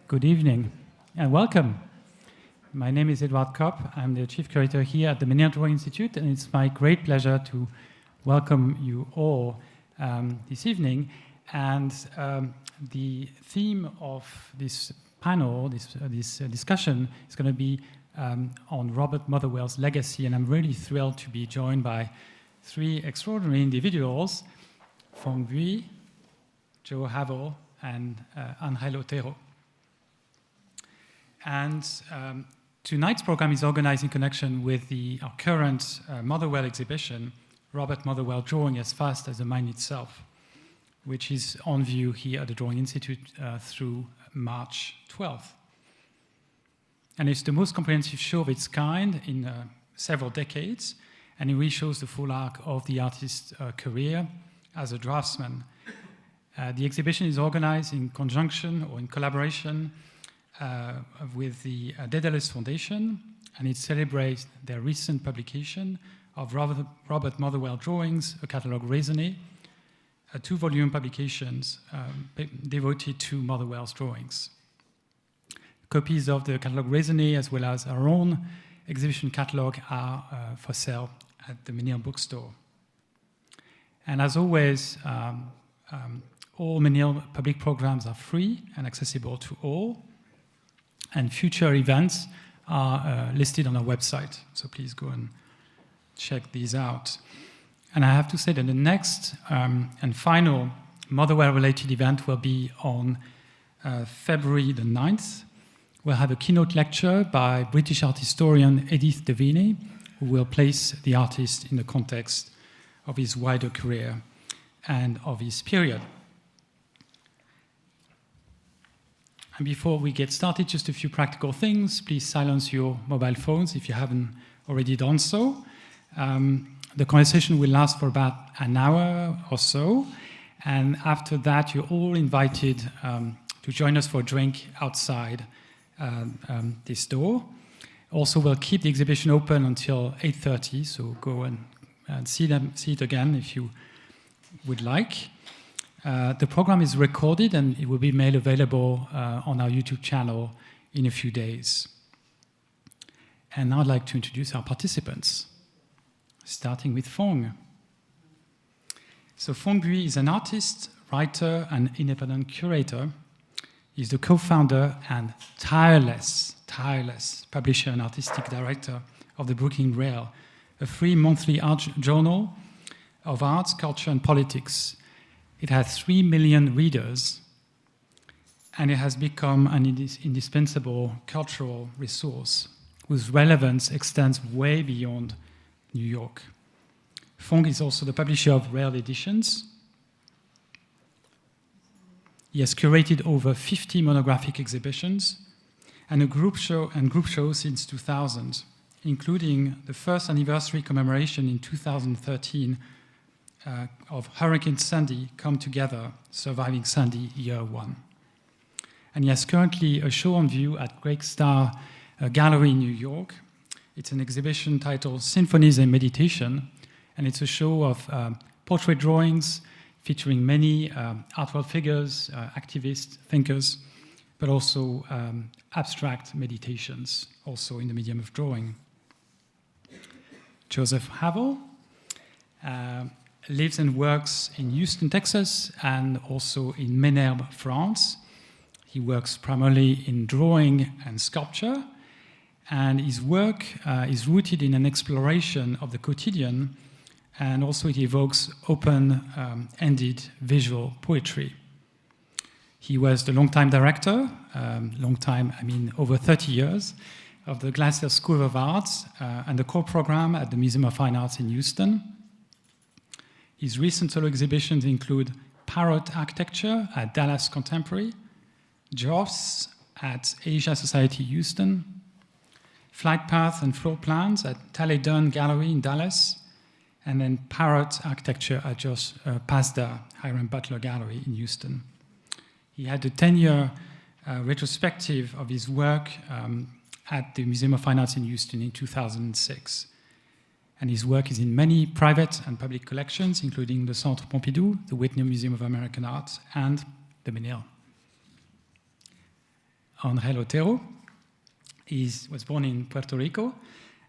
Good evening and welcome. My name is Edouard Kopp. I'm the Chief Curator here at the Menil Drawing Institute, and it's my great pleasure to welcome you all this evening. And the theme of this panel, this discussion, is going to be on Robert Motherwell's legacy, and I'm really thrilled to be joined by three extraordinary individuals, Phong Bui, Havel, and Otero. And tonight's program is organized in connection with our current Motherwell exhibition, Robert Motherwell Drawing as Fast as the Mind Itself, which is on view here at the Drawing Institute through March 12th. And it's the most comprehensive show of its kind in several decades, and it really shows the full arc of the artist's career as a draftsman. The exhibition is organized in conjunction or in collaboration with the Daedalus Foundation, and it celebrates their recent publication of Robert Motherwell Drawings, a catalogue raisonné, two-volume publications devoted to Motherwell's drawings. Copies of the catalogue raisonné, as well as our own exhibition catalogue, are for sale at the Menil bookstore. And as always, all Menil public programs are free and accessible to all, and future events are listed on our website, so please go and check these out. And I have to say that the next and final Motherwell-related event will be on February the 9th. We'll have a keynote lecture by British art historian Edith Devaney, who will place the artist in the context of his wider career and of his period. And before we get started, just a few practical things. Please silence your mobile phones if you haven't already done so. The conversation will last for about an hour or so. And after that, you're all invited to join us for a drink outside this door. Also, we'll keep the exhibition open until 8:30, so go and see it again if you would like. The program is recorded and it will be made available on our YouTube channel in a few days. And now I'd like to introduce our participants, starting with Phong. So Phong Bui is an artist, writer, and independent curator. He's the co-founder and tireless publisher and artistic director of the Brooklyn Rail, a free monthly art journal of arts, culture, and politics. It has 3 million readers, and it has become an indispensable cultural resource whose relevance extends way beyond New York. Phong is also the publisher of Rare Editions. He has curated over 50 monographic exhibitions and a group show since 2000, including the first anniversary commemoration in 2013 of Hurricane Sandy, Come Together, Surviving Sandy, Year 1. And he has currently a show on view at Great Star Gallery in New York. It's an exhibition titled Symphonies and Meditation, and it's a show of portrait drawings featuring many art world figures, activists, thinkers, but also abstract meditations, also in the medium of drawing. Havel lives and works in Houston, Texas, and also in Menerbes, France. He works primarily in drawing and sculpture, and his work is rooted in an exploration of the quotidian, and also it evokes open-ended visual poetry. He was the longtime director, over 30 years, of the Glaser School of Arts and the core program at the Museum of Fine Arts in Houston. His recent solo exhibitions include Parrot Architecture at Dallas Contemporary, Joffs at Asia Society Houston, Flight Paths and Floor Plans at Talley Dunn Gallery in Dallas, and then Parrot Architecture at Pazda, Hiram Butler Gallery in Houston. He had a 10-year retrospective of his work at the Museum of Fine Arts in Houston in 2006. And his work is in many private and public collections, including the Centre Pompidou, the Whitney Museum of American Art, and the Menil. Angel Otero. He was born in Puerto Rico,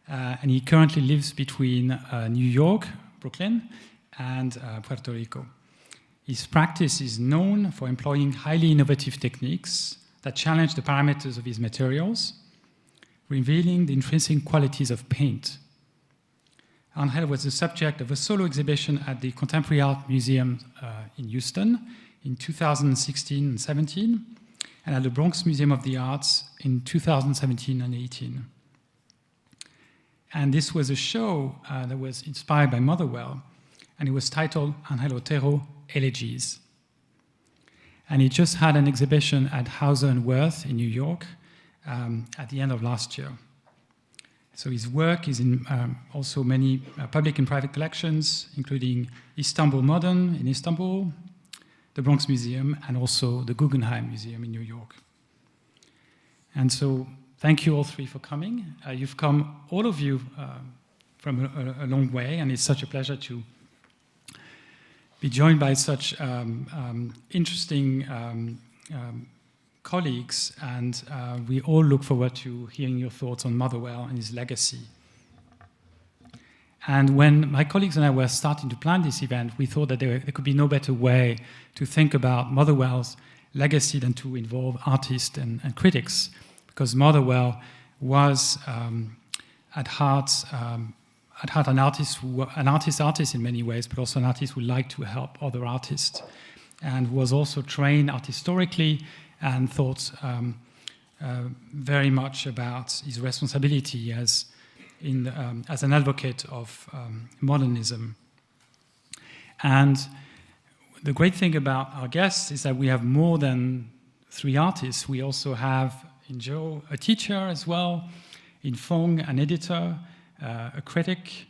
and he currently lives between New York, Brooklyn, and Puerto Rico. His practice is known for employing highly innovative techniques that challenge the parameters of his materials, revealing the intrinsic qualities of paint. Angel was the subject of a solo exhibition at the Contemporary Art Museum in Houston in 2016 and 17, and at the Bronx Museum of the Arts in 2017 and 18. And this was a show that was inspired by Motherwell, and it was titled Angel Otero Elegies. And he just had an exhibition at Hauser and Wirth in New York at the end of last year. So his work is in also many public and private collections, including Istanbul Modern in Istanbul, the Bronx Museum, and also the Guggenheim Museum in New York. And so thank you all three for coming. You've come, all of you, from a long way, and it's such a pleasure to be joined by such interesting colleagues, and we all look forward to hearing your thoughts on Motherwell and his legacy. And when my colleagues and I were starting to plan this event, we thought that there could be no better way to think about Motherwell's legacy than to involve artists and critics, because Motherwell was at heart an artist in many ways, but also an artist who liked to help other artists, and was also trained art historically and thought very much about his responsibility as an advocate of modernism. And the great thing about our guests is that we have more than three artists. We also have in Joe a teacher as well, in Phong an editor, a critic,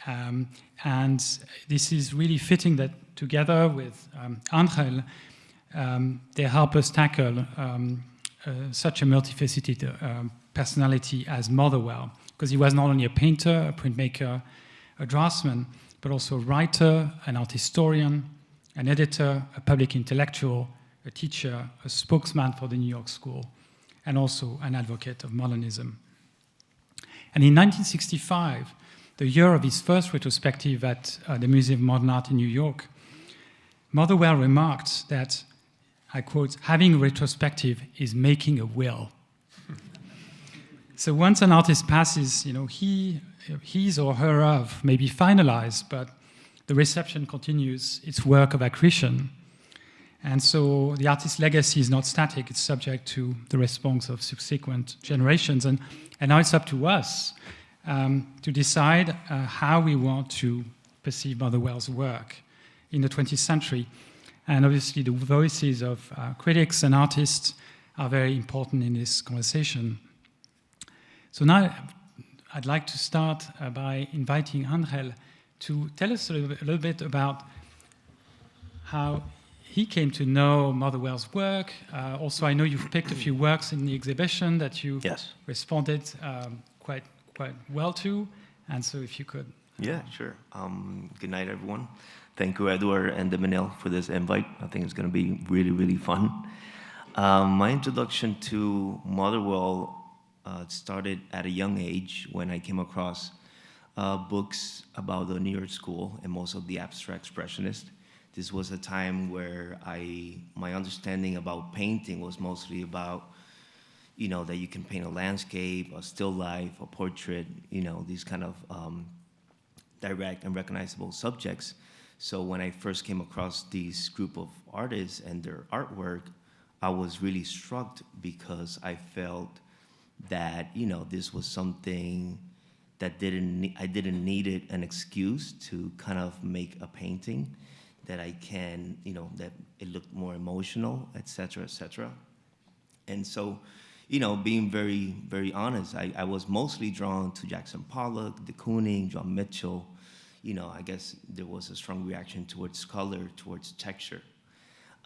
and this is really fitting that together with Angel, they help us tackle such a multifaceted personality as Motherwell, because he was not only a painter, a printmaker, a draftsman, but also a writer, an art historian, an editor, a public intellectual, a teacher, a spokesman for the New York School, and also an advocate of modernism. And in 1965, the year of his first retrospective at the Museum of Modern Art in New York, Motherwell remarked that, I quote, "having a retrospective is making a will." So once an artist passes, his or her of may be finalized, but the reception continues its work of accretion. And so the artist's legacy is not static, it's subject to the response of subsequent generations. And now it's up to us to decide how we want to perceive Motherwell's work in the 20th century. And obviously the voices of critics and artists are very important in this conversation. So now I'd like to start by inviting Angel to tell us a little bit about how he came to know Motherwell's work. Also, I know you've picked a few works in the exhibition that you responded quite well to. And so if you could. Yeah, sure. Good night, everyone. Thank you, Edouard and the Menil, for this invite. I think it's going to be really, really fun. My introduction to Motherwell started at a young age when I came across books about the New York School and most of the abstract expressionists. This was a time where my understanding about painting was mostly about, that you can paint a landscape, a still life, a portrait, these kind of direct and recognizable subjects. So when I first came across this group of artists and their artwork, I was really struck because I felt that, this was something that I didn't need an excuse to kind of make a painting, that I can, that it looked more emotional, et cetera, et cetera. And so, being very, very honest, I was mostly drawn to Jackson Pollock, de Kooning, John Mitchell. I guess there was a strong reaction towards color, towards texture.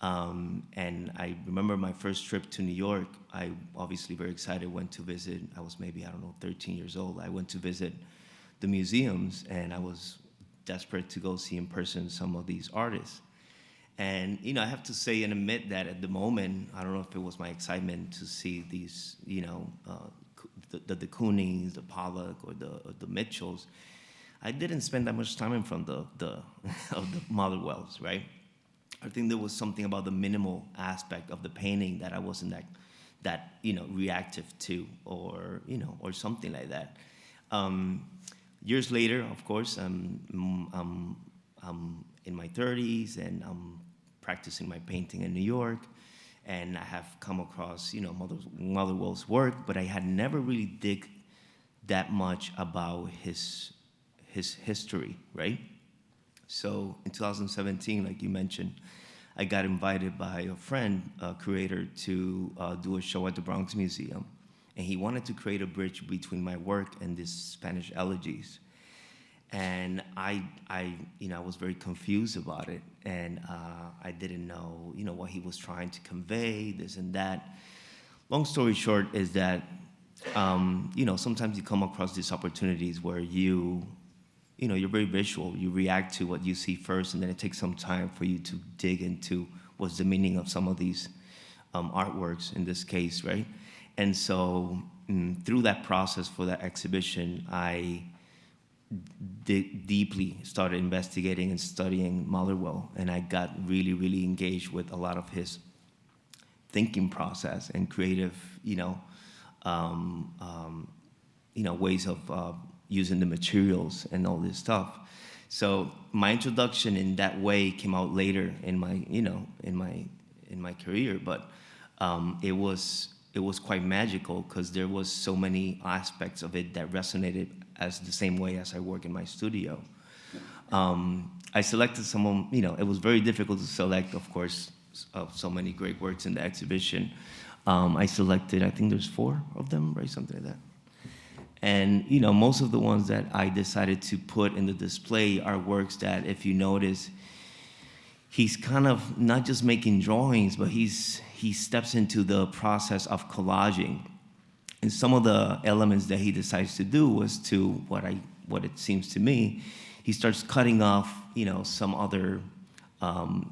And I remember my first trip to New York, I obviously very excited, went to visit, I was maybe, 13 years old. I went to visit the museums, and I was desperate to go see in person some of these artists. And, I have to say and admit that at the moment, I don't know if it was my excitement to see these, the Coonings, the Pollock, or the Mitchells. I didn't spend that much time in front of the Motherwells, right? I think there was something about the minimal aspect of the painting that I wasn't that reactive to, or something like that. Years later, of course, I'm in my 30s, and I'm practicing my painting in New York, and I have come across Motherwell's work, but I had never really dig that much about his history, right? So in 2017, like you mentioned, I got invited by a friend, a curator, to do a show at the Bronx Museum, and he wanted to create a bridge between my work and these Spanish elegies. And I was very confused about it, and I didn't know, what he was trying to convey, this and that. Long story short is that, sometimes you come across these opportunities where you're very visual. You react to what you see first, and then it takes some time for you to dig into what's the meaning of some of these artworks in this case, right? And so through that process for that exhibition, I deeply started investigating and studying Motherwell, and I got really, really engaged with a lot of his thinking process and creative, ways of using the materials and all this stuff. So my introduction in that way came out later in my, in my career, but it was quite magical because there was so many aspects of it that resonated as the same way as I work in my studio. I selected someone, it was very difficult to select, of course, so many great works in the exhibition. I selected, I think there's 4 of them, right, something like that. And, most of the ones that I decided to put in the display are works that, if you notice, he's kind of not just making drawings, but he steps into the process of collaging. And some of the elements that he decides to do was to, what it seems to me, he starts cutting off, some other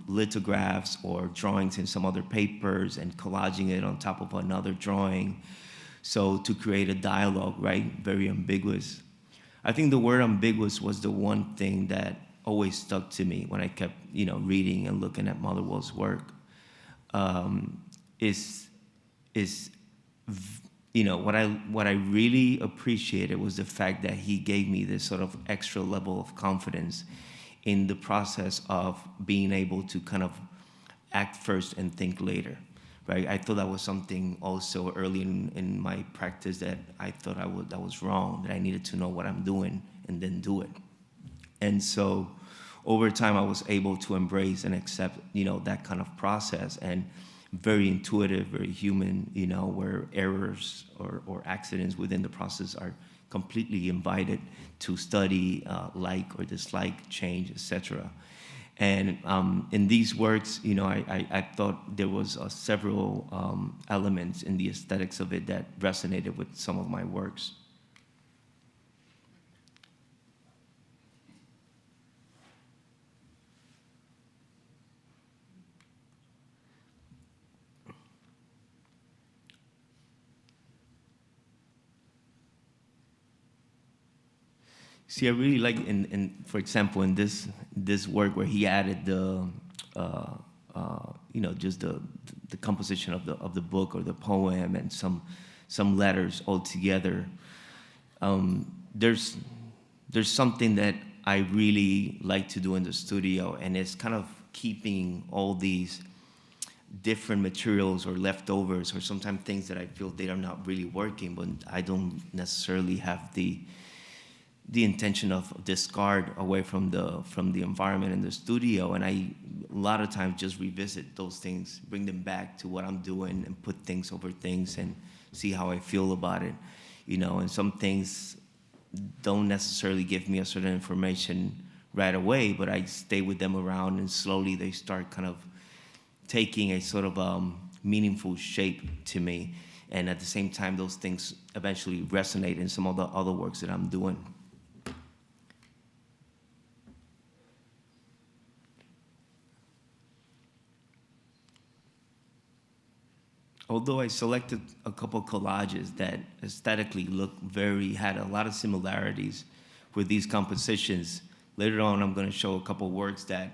lithographs or drawings in some other papers and collaging it on top of another drawing. So to create a dialogue, right? Very ambiguous. I think the word ambiguous was the one thing that always stuck to me when I kept, reading and looking at Motherwell's work. What I really appreciated was the fact that he gave me this sort of extra level of confidence in the process of being able to kind of act first and think later, right? I thought that was something also early in my practice that I thought that was wrong, that I needed to know what I'm doing and then do it. And so over time, I was able to embrace and accept, that kind of process, and very intuitive, very human, where errors or accidents within the process are completely invited to study, like or dislike, change, etc. And in these works, I thought there was several elements in the aesthetics of it that resonated with some of my works. See, I really like, for example, in this work where he added the, just the composition of the book or the poem and some letters all together. There's something that I really like to do in the studio, and it's kind of keeping all these different materials or leftovers, or sometimes things that I feel they are not really working, but I don't necessarily have the intention of discard away from the environment in the studio. And I a lot of times just revisit those things, bring them back to what I'm doing, and put things over things and see how I feel about it, and some things don't necessarily give me a certain information right away, but I stay with them around, and slowly they start kind of taking a sort of meaningful shape to me. And at the same time, those things eventually resonate in some of the other works that I'm doing. although I selected a couple collages that aesthetically had a lot of similarities with these compositions, later on I'm going to show a couple works that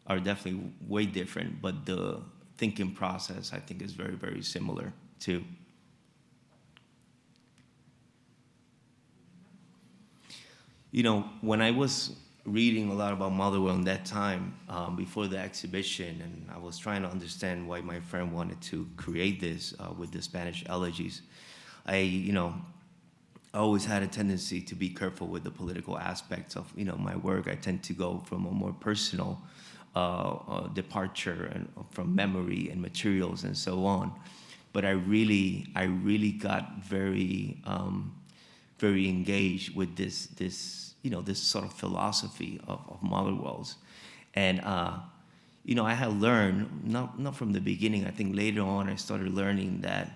are definitely way different, but the thinking process I think is very, very similar too. You know, when I was reading a lot about Motherwell in that time, before the exhibition, and I was trying to understand why my friend wanted to create this with the Spanish elegies, I always had a tendency to be careful with the political aspects of, my work. I tend to go from a more personal departure and from memory and materials and so on. But I really got very, very engaged with this sort of philosophy of Motherwell's. And, I had learned, not from the beginning, I think later on I started learning that,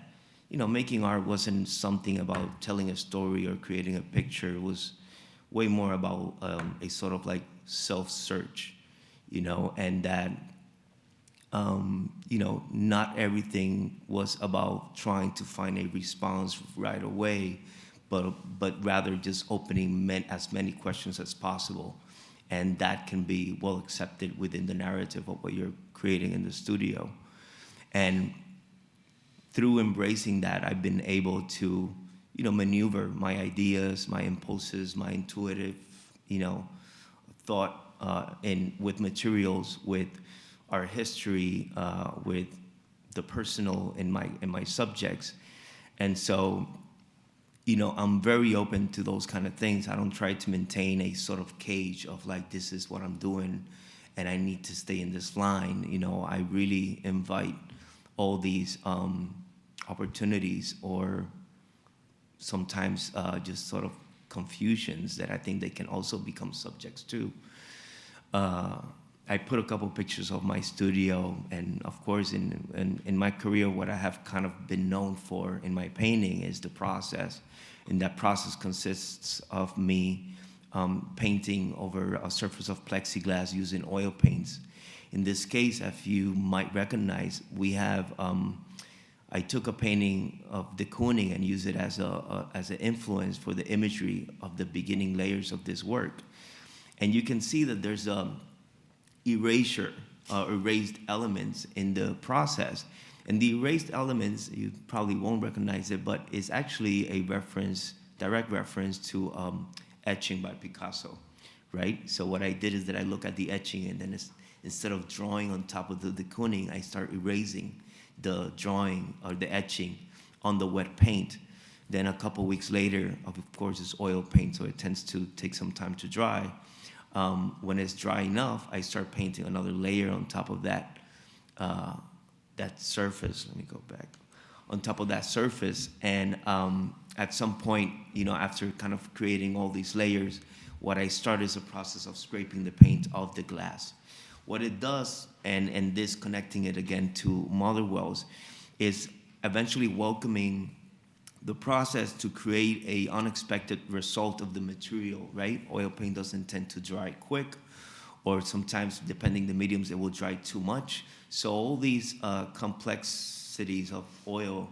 making art wasn't something about telling a story or creating a picture. It was way more about a sort of like self-search, and that, not everything was about trying to find a response right away, but rather just opening as many questions as possible. And that can be well accepted within the narrative of what you're creating in the studio. And through embracing that, I've been able to, maneuver my ideas, my impulses, my intuitive, thought with materials, with our history, with the personal in my subjects. And so, I'm very open to those kind of things. I don't try to maintain a sort of cage of like, this is what I'm doing and I need to stay in this line. I really invite all these opportunities, or sometimes just sort of confusions that I think they can also become subjects to. I put a couple pictures of my studio, and of course in my career, what I have kind of been known for in my painting is the process. And that process consists of me painting over a surface of plexiglass using oil paints. In this case, if you might recognize, we have, I took a painting of de Kooning and used it as an influence for the imagery of the beginning layers of this work. And you can see that there's erased elements in the process. And the erased elements, you probably won't recognize it, but it's actually a direct reference to etching by Picasso, right? So what I did is that I look at the etching, and then instead of drawing on top of the de Kooning, I start erasing the drawing or the etching on the wet paint. Then a couple weeks later, of course, it's oil paint, so it tends to take some time to dry. When it's dry enough, I start painting another layer on top of that surface. Let me go back. On top of that surface, and at some point, after kind of creating all these layers, what I start is a process of scraping the paint off the glass. What it does, and this connecting it again to Motherwell's, is eventually welcoming the process to create a unexpected result of the material, right? Oil paint doesn't tend to dry quick, or sometimes, depending the mediums, it will dry too much. So all these complexities of oil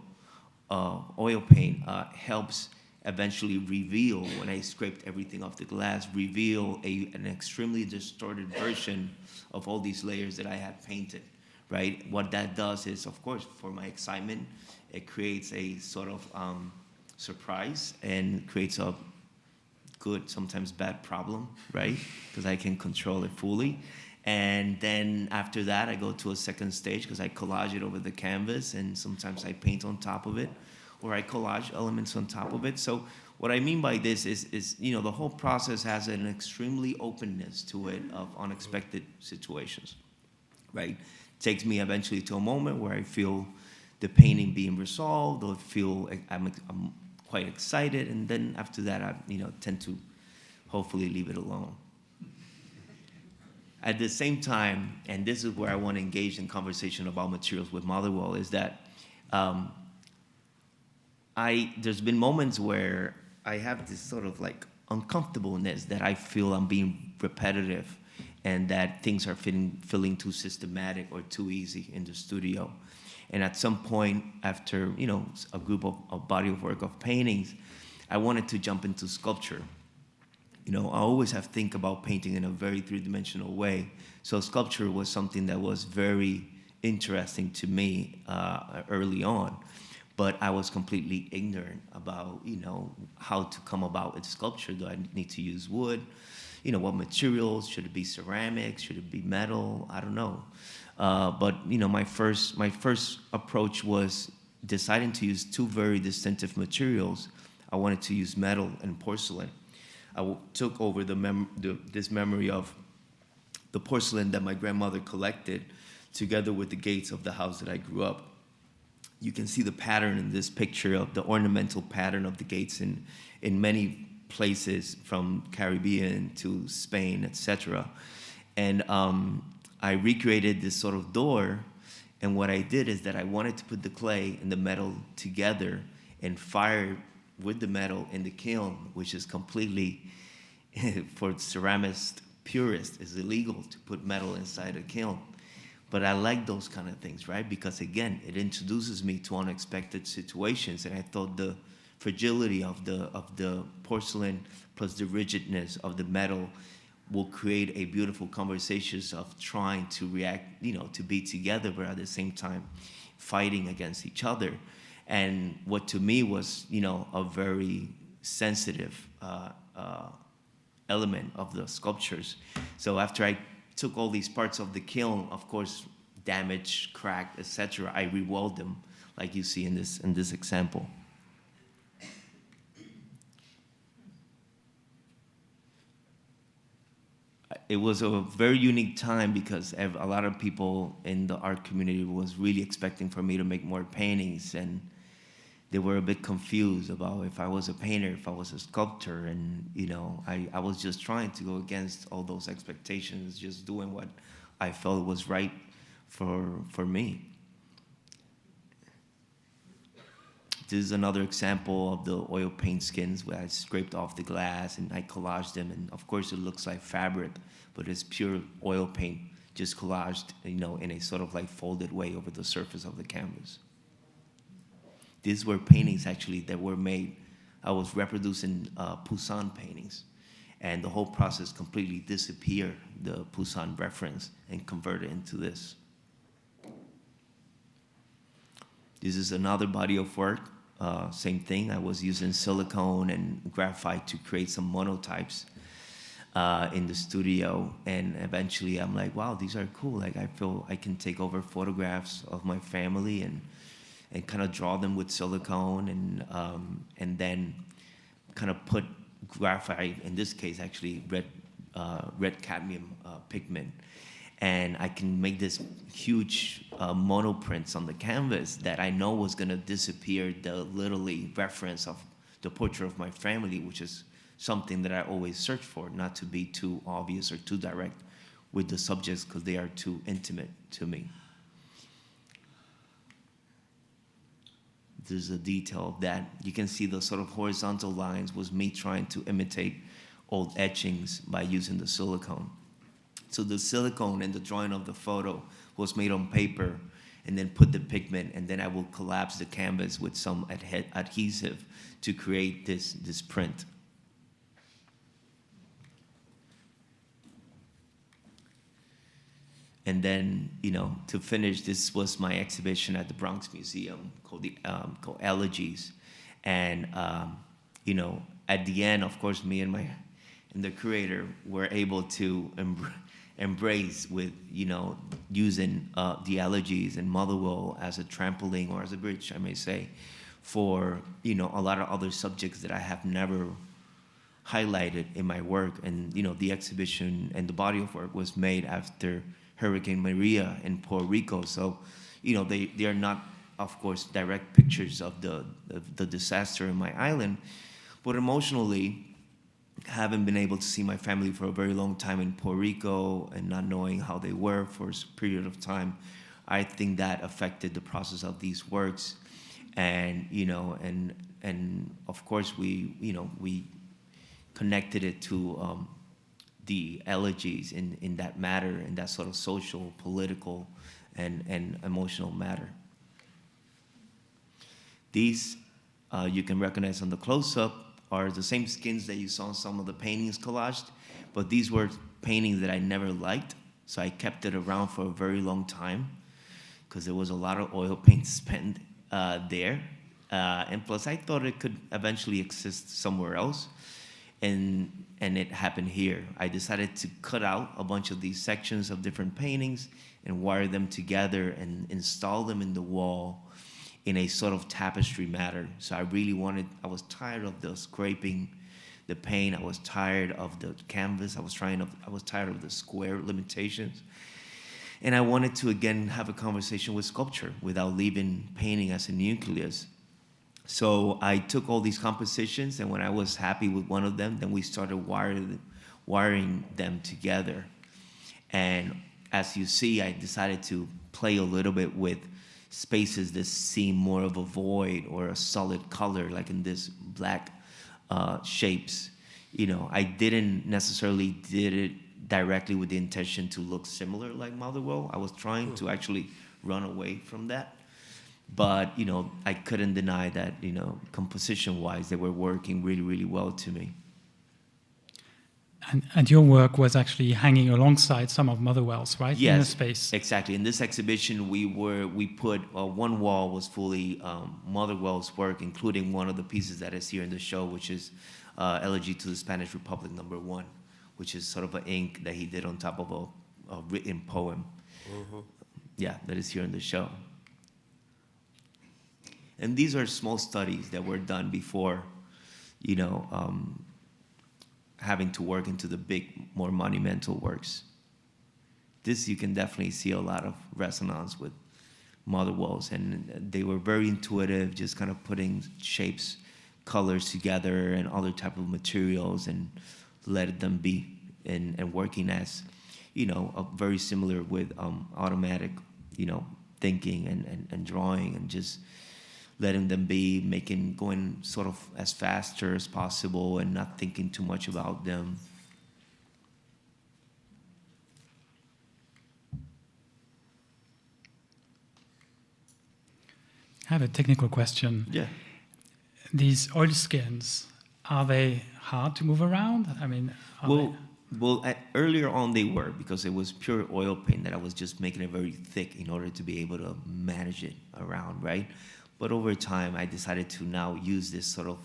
paint helps eventually reveal, when I scraped everything off the glass, reveal an extremely distorted version of all these layers that I had painted, right? What that does is, of course, for my excitement, it creates a sort of surprise and creates a good, sometimes bad problem, right? Because I can control it fully. And then after that, I go to a second stage because I collage it over the canvas, and sometimes I paint on top of it, or I collage elements on top of it. So what I mean by this is the whole process has an extremely openness to it of unexpected situations, right? It takes me eventually to a moment where I feel the painting being resolved, or feel I'm quite excited, and then after that, I tend to hopefully leave it alone. At the same time, and this is where I want to engage in conversation about materials with Motherwell, is that there's been moments where I have this sort of like uncomfortableness that I feel I'm being repetitive, and that things are feeling too systematic or too easy in the studio. And at some point, after a group of body of work of paintings, I wanted to jump into sculpture. I always have think about painting in a very three-dimensional way. So sculpture was something that was very interesting to me early on. But I was completely ignorant about, how to come about with sculpture. Do I need to use wood? What materials? Should it be ceramics? Should it be metal? I don't know. But my first approach was deciding to use two very distinctive materials. I wanted to use metal and porcelain. I took over this memory of the porcelain that my grandmother collected, together with the gates of the house that I grew up. You can see the pattern in this picture of the ornamental pattern of the gates in many places, from Caribbean to Spain, etc. And I recreated this sort of door, and what I did is that I wanted to put the clay and the metal together and fire with the metal in the kiln, which is completely, for ceramist purists, is illegal to put metal inside a kiln. But I like those kind of things, right? Because again, it introduces me to unexpected situations, and I thought the fragility of the porcelain plus the rigidness of the metal will create a beautiful conversations of trying to react, to be together, but at the same time fighting against each other. And what to me was, a very sensitive element of the sculptures. So after I took all these parts of the kiln, of course, damaged, cracked, etc., I re-weld them, like you see in this example. It was a very unique time because a lot of people in the art community was really expecting for me to make more paintings, and they were a bit confused about if I was a painter, if I was a sculptor, and I was just trying to go against all those expectations, just doing what I felt was right for me. This is another example of the oil paint skins where I scraped off the glass and I collaged them, and of course it looks like fabric, but it's pure oil paint, just collaged, in a sort of like folded way over the surface of the canvas. These were paintings actually that were made. I was reproducing Poussin paintings, and the whole process completely disappeared, the Poussin reference, and converted into this. This is another body of work. Same thing. I was using silicone and graphite to create some monotypes in the studio, and eventually I'm like, wow, these are cool. Like, I feel I can take over photographs of my family and kind of draw them with silicone, and then kind of put graphite, in this case actually red cadmium pigment, and I can make this huge monoprints on the canvas that I know was going to disappear the literally reference of the portrait of my family, which is something that I always search for, not to be too obvious or too direct with the subjects because they are too intimate to me. There's a detail of that. You can see the sort of horizontal lines was me trying to imitate old etchings by using the silicone. So the silicone and the drawing of the photo was made on paper and then put the pigment, and then I will collapse the canvas with some adhesive to create this print. And then, to finish, this was my exhibition at the Bronx Museum called Elegies. And, at the end, of course, me and the curator were able to embrace with, using the Elegies and Motherwell as a trampoline or as a bridge, I may say, for, a lot of other subjects that I have never highlighted in my work. And, the exhibition and the body of work was made after Hurricane Maria in Puerto Rico. So, they are not, of course, direct pictures of the disaster in my island, but emotionally, having been able to see my family for a very long time in Puerto Rico and not knowing how they were for a period of time, I think that affected the process of these works. And, and of course we connected it to the elegies in that matter, in that sort of social, political, and emotional matter. These, you can recognize on the close-up, are the same skins that you saw in some of the paintings collaged, but these were paintings that I never liked, so I kept it around for a very long time, because there was a lot of oil paint spent there. And plus, I thought it could eventually exist somewhere else, and it happened here. I decided to cut out a bunch of these sections of different paintings and wire them together and install them in the wall in a sort of tapestry manner. So I was tired of the scraping the paint, I was tired of the canvas, I was tired of the square limitations. And I wanted to, again, have a conversation with sculpture without leaving painting as a nucleus. So I took all these compositions, and when I was happy with one of them, then we started wiring them together. And as you see, I decided to play a little bit with spaces that seem more of a void or a solid color, like in this black shapes. You know, I didn't necessarily did it directly with the intention to look similar like Motherwell. I was trying to actually run away from that. But, you know, I couldn't deny that, you know, composition-wise, they were working really, really well to me. And your work was actually hanging alongside some of Motherwell's, right? Yes, in the space. Exactly. In this exhibition, we put one wall was fully Motherwell's work, including one of the pieces that is here in the show, which is Elegy to the Spanish Republic #1, which is sort of an ink that he did on top of a written poem. Mm-hmm. Yeah, that is here in the show. And these are small studies that were done before, you know, having to work into the big, more monumental works. This, you can definitely see a lot of resonance with Motherwell's, and they were very intuitive, just kind of putting shapes, colors together and other type of materials and let them be, and working as, you know, very similar with automatic, you know, thinking and drawing, and just letting them be, going sort of as faster as possible and not thinking too much about them. I have a technical question. Yeah. These oil skins, are they hard to move around? I mean, earlier on they were, because it was pure oil paint that I was just making it very thick in order to be able to manage it around, right? But over time, I decided to now use this sort of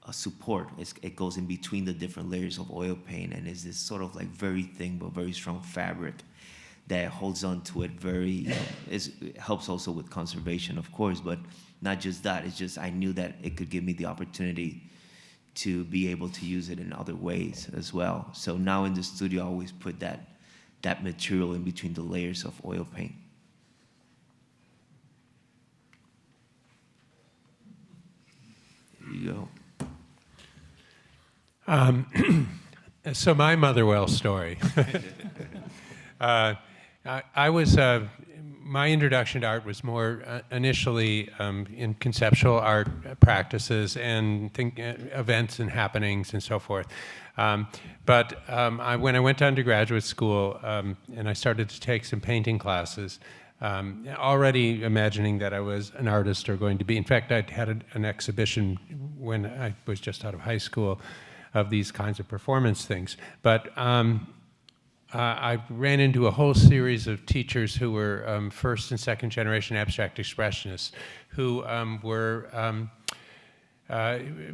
a support. It goes in between the different layers of oil paint, and is this sort of like very thin but very strong fabric that holds on to it very, it helps also with conservation, of course, but not just that. It's just I knew that it could give me the opportunity to be able to use it in other ways as well. So now in the studio, I always put that material in between the layers of oil paint. You go. So my Motherwell story. I was my introduction to art was more initially in conceptual art practices and events and happenings and so forth. But when I went to undergraduate school and I started to take some painting classes, already imagining that I was an artist or going to be. In fact, I had an exhibition when I was just out of high school of these kinds of performance things. But I ran into a whole series of teachers who were first and second generation abstract expressionists who were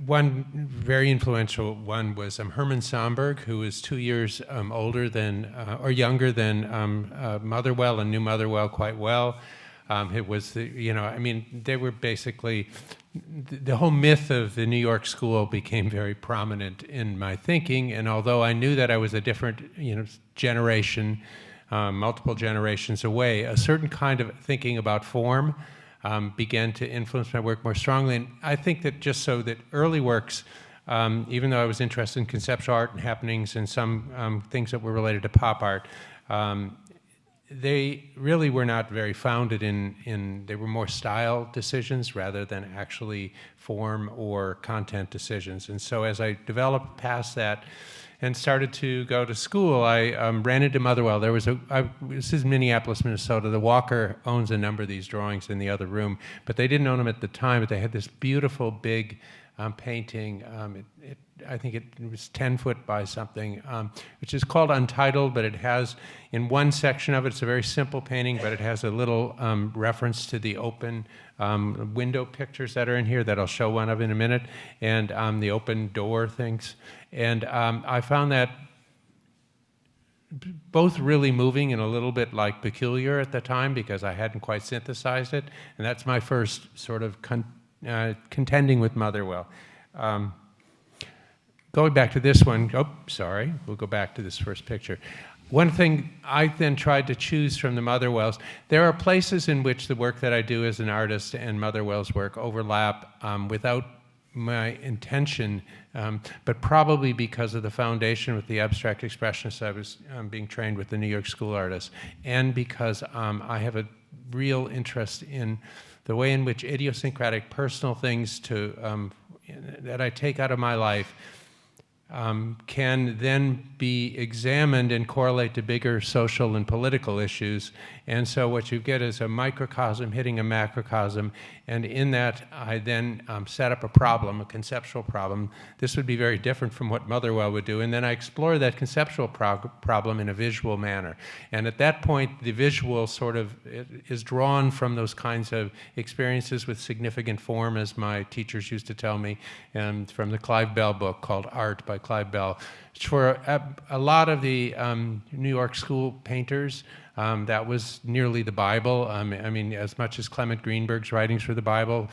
one very influential one was Herman Somberg, who was 2 years older than or younger than Motherwell, and knew Motherwell quite well. It was they were basically the whole myth of the New York school became very prominent in my thinking. And although I knew that I was a different generation, multiple generations away, a certain kind of thinking about form began to influence my work more strongly. And I think that just so that early works, even though I was interested in conceptual art and happenings and some things that were related to pop art, they really were not very founded in they were more style decisions rather than actually form or content decisions. And so as I developed past that and started to go to school, I ran into Motherwell. This is Minneapolis, Minnesota. The Walker owns a number of these drawings in the other room, but they didn't own them at the time, but they had this beautiful big painting. I think it was 10 foot by something, which is called Untitled, but it has, in one section of it, it's a very simple painting, but it has a little reference to the open window pictures that are in here that I'll show one of in a minute, and the open door things. And I found that both really moving and a little bit like peculiar at the time because I hadn't quite synthesized it, and that's my first sort of contending with Motherwell. Going back to this one, we'll go back to this first picture. One thing I then tried to choose from the Motherwells, there are places in which the work that I do as an artist and Motherwell's work overlap without my intention, but probably because of the foundation with the abstract expressionists. I was being trained with the New York School artists, and because I have a real interest in the way in which idiosyncratic personal things that I take out of my life can then be examined and correlate to bigger social and political issues. And so what you get is a microcosm hitting a macrocosm, and in that I then set up a problem, a conceptual problem. This would be very different from what Motherwell would do, and then I explore that conceptual problem in a visual manner. And at that point, the visual sort of is drawn from those kinds of experiences with significant form, as my teachers used to tell me, and from the Clive Bell book called Art by Clive Bell. For a lot of the New York school painters, that was nearly the Bible. I mean, as much as Clement Greenberg's writings were the Bible,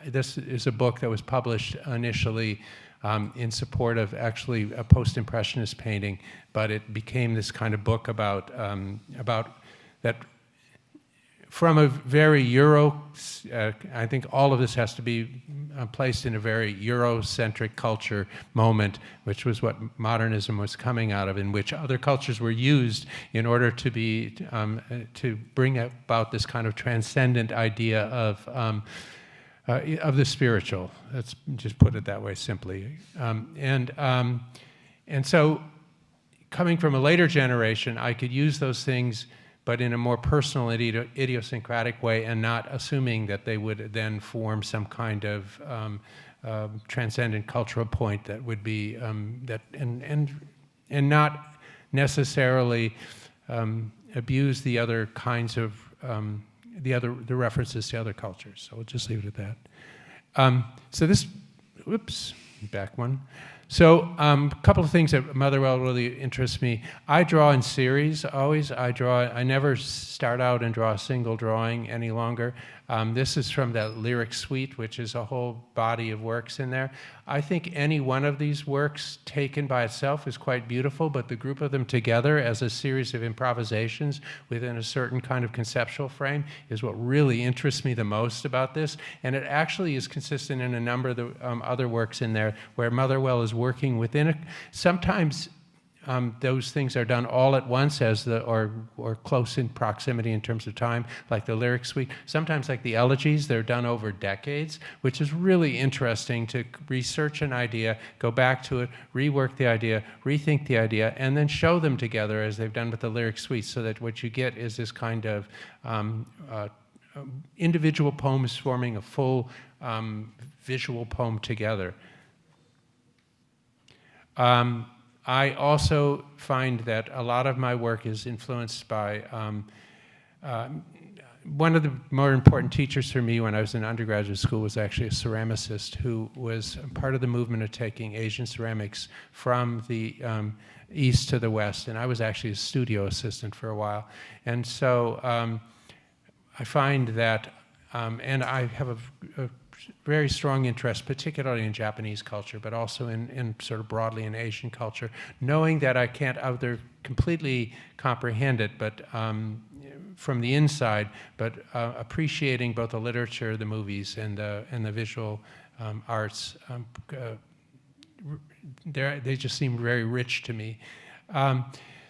this is a book that was published initially in support of actually a post-impressionist painting, but it became this kind of book about that. From a very I think all of this has to be placed in a very Eurocentric culture moment, which was what modernism was coming out of, in which other cultures were used in order to bring about this kind of transcendent idea of the spiritual. Let's just put it that way simply. And so, coming from a later generation, I could use those things, but in a more personal and idiosyncratic way, and not assuming that they would then form some kind of transcendent cultural point that would be and not necessarily abuse the other kinds of the references to other cultures. So we'll just leave it at that. So this, back one. So a couple of things that Motherwell really interests me. I draw in series always. I never start out and draw a single drawing any longer. This is from that lyric suite, which is a whole body of works in there. I think any one of these works taken by itself is quite beautiful, but the group of them together as a series of improvisations within a certain kind of conceptual frame is what really interests me the most about this. And it actually is consistent in a number of the other works in there where Motherwell is working within sometimes those things are done all at once or close in proximity in terms of time, like the lyric suite. Sometimes, like the elegies, they're done over decades, which is really interesting to research an idea, go back to it, rework the idea, rethink the idea, and then show them together as they've done with the lyric suite, so that what you get is this kind of individual poems forming a full visual poem together. I also find that a lot of my work is influenced by one of the more important teachers for me when I was in undergraduate school was actually a ceramicist who was part of the movement of taking Asian ceramics from the east to the west, and I was actually a studio assistant for a while. And so I find that, and I have a very strong interest, particularly in Japanese culture, but also in sort of broadly in Asian culture, knowing that I can't either completely comprehend it, but from the inside, but appreciating both the literature, the movies, and the visual arts. They just seem very rich to me.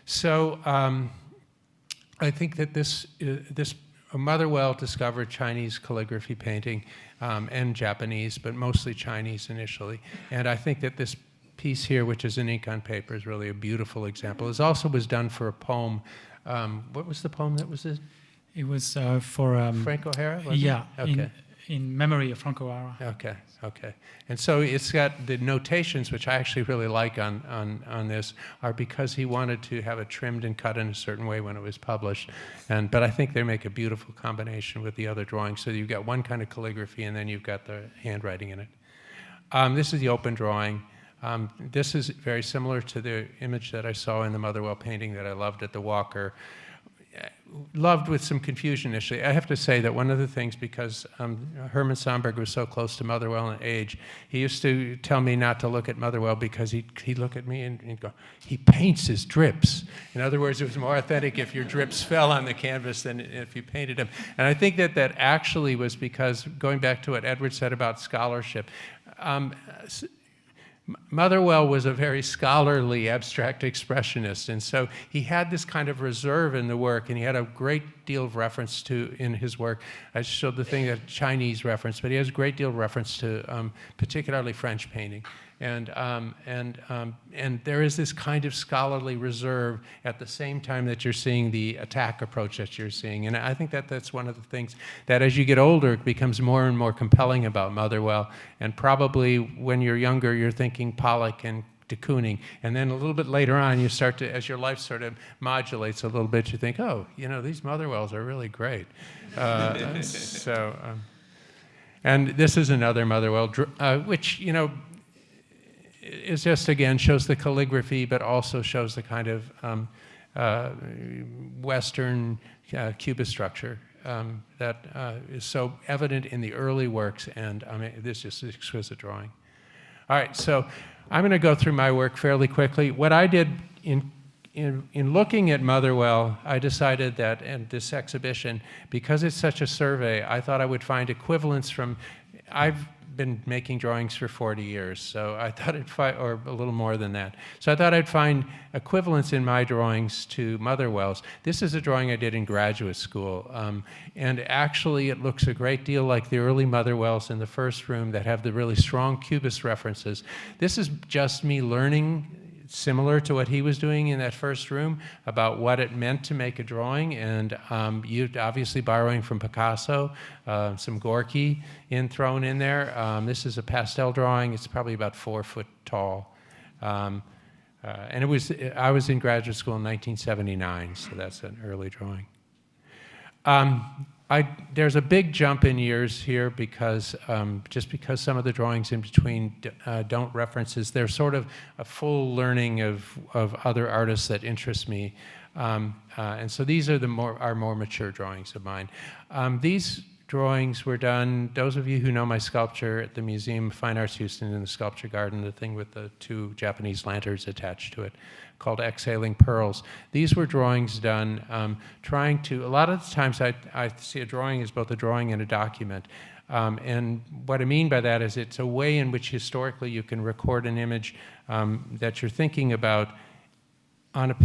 So I think that this Motherwell discovered Chinese calligraphy painting and Japanese, but mostly Chinese initially. And I think that this piece here, which is an ink on paper, is really a beautiful example. This also was done for a poem. What was the poem that was it? It was for Frank O'Hara, wasn't yeah, it? Okay. in memory of Frank O'Hara. Okay, okay. And so it's got the notations, which I actually really like on this, are because he wanted to have it trimmed and cut in a certain way when it was published. But I think they make a beautiful combination with the other drawings. So you've got one kind of calligraphy, and then you've got the handwriting in it. This is the open drawing. This is very similar to the image that I saw in the Motherwell painting that I loved at the Walker. Loved with some confusion initially. I have to say that one of the things, because Herman Somberg was so close to Motherwell in age, he used to tell me not to look at Motherwell because he'd look at me and he'd go, he paints his drips. In other words, it was more authentic if your drips fell on the canvas than if you painted them. And I think that that actually was because, going back to what Edward said about scholarship, Motherwell was a very scholarly abstract expressionist, and so he had this kind of reserve in the work, and he had a great deal of reference to, in his work, I showed the thing that Chinese reference, but he has a great deal of reference to particularly French painting. And there is this kind of scholarly reserve at the same time that you're seeing the attack approach that you're seeing. And I think that that's one of the things that as you get older, it becomes more and more compelling about Motherwell. And probably when you're younger, you're thinking Pollock and de Kooning. And then a little bit later on, you start to, as your life sort of modulates a little bit, you think, oh, you know, these Motherwells are really great. And this is another Motherwell, which, you know, is just, again, shows the calligraphy, but also shows the kind of Western cubist structure that is so evident in the early works, and I mean, this is just exquisite drawing. All right, so I'm going to go through my work fairly quickly. What I did in looking at Motherwell, I decided that in this exhibition, because it's such a survey, I thought I would find equivalents from, I've been making drawings for 40 years, so I thought I'd find, or a little more than that. So I thought I'd find equivalents in my drawings to Motherwell's. This is a drawing I did in graduate school, and actually it looks a great deal like the early Motherwells in the first room that have the really strong cubist references. This is just me learning, similar to what he was doing in that first room, about what it meant to make a drawing, and you obviously borrowing from Picasso, some Gorky thrown in there. This is a pastel drawing. It's probably about 4 foot tall. And I was in graduate school in 1979, so that's an early drawing. There's a big jump in years here because just because some of the drawings in between don't references, they're sort of a full learning of other artists that interest me. And so these are our more mature drawings of mine. These drawings were done, those of you who know my sculpture at the Museum of Fine Arts Houston in the Sculpture Garden, the thing with the 2 Japanese lanterns attached to it, called Exhaling Pearls. These were drawings done trying to, a lot of the times I see a drawing as both a drawing and a document. And what I mean by that is it's a way in which historically you can record an image that you're thinking about on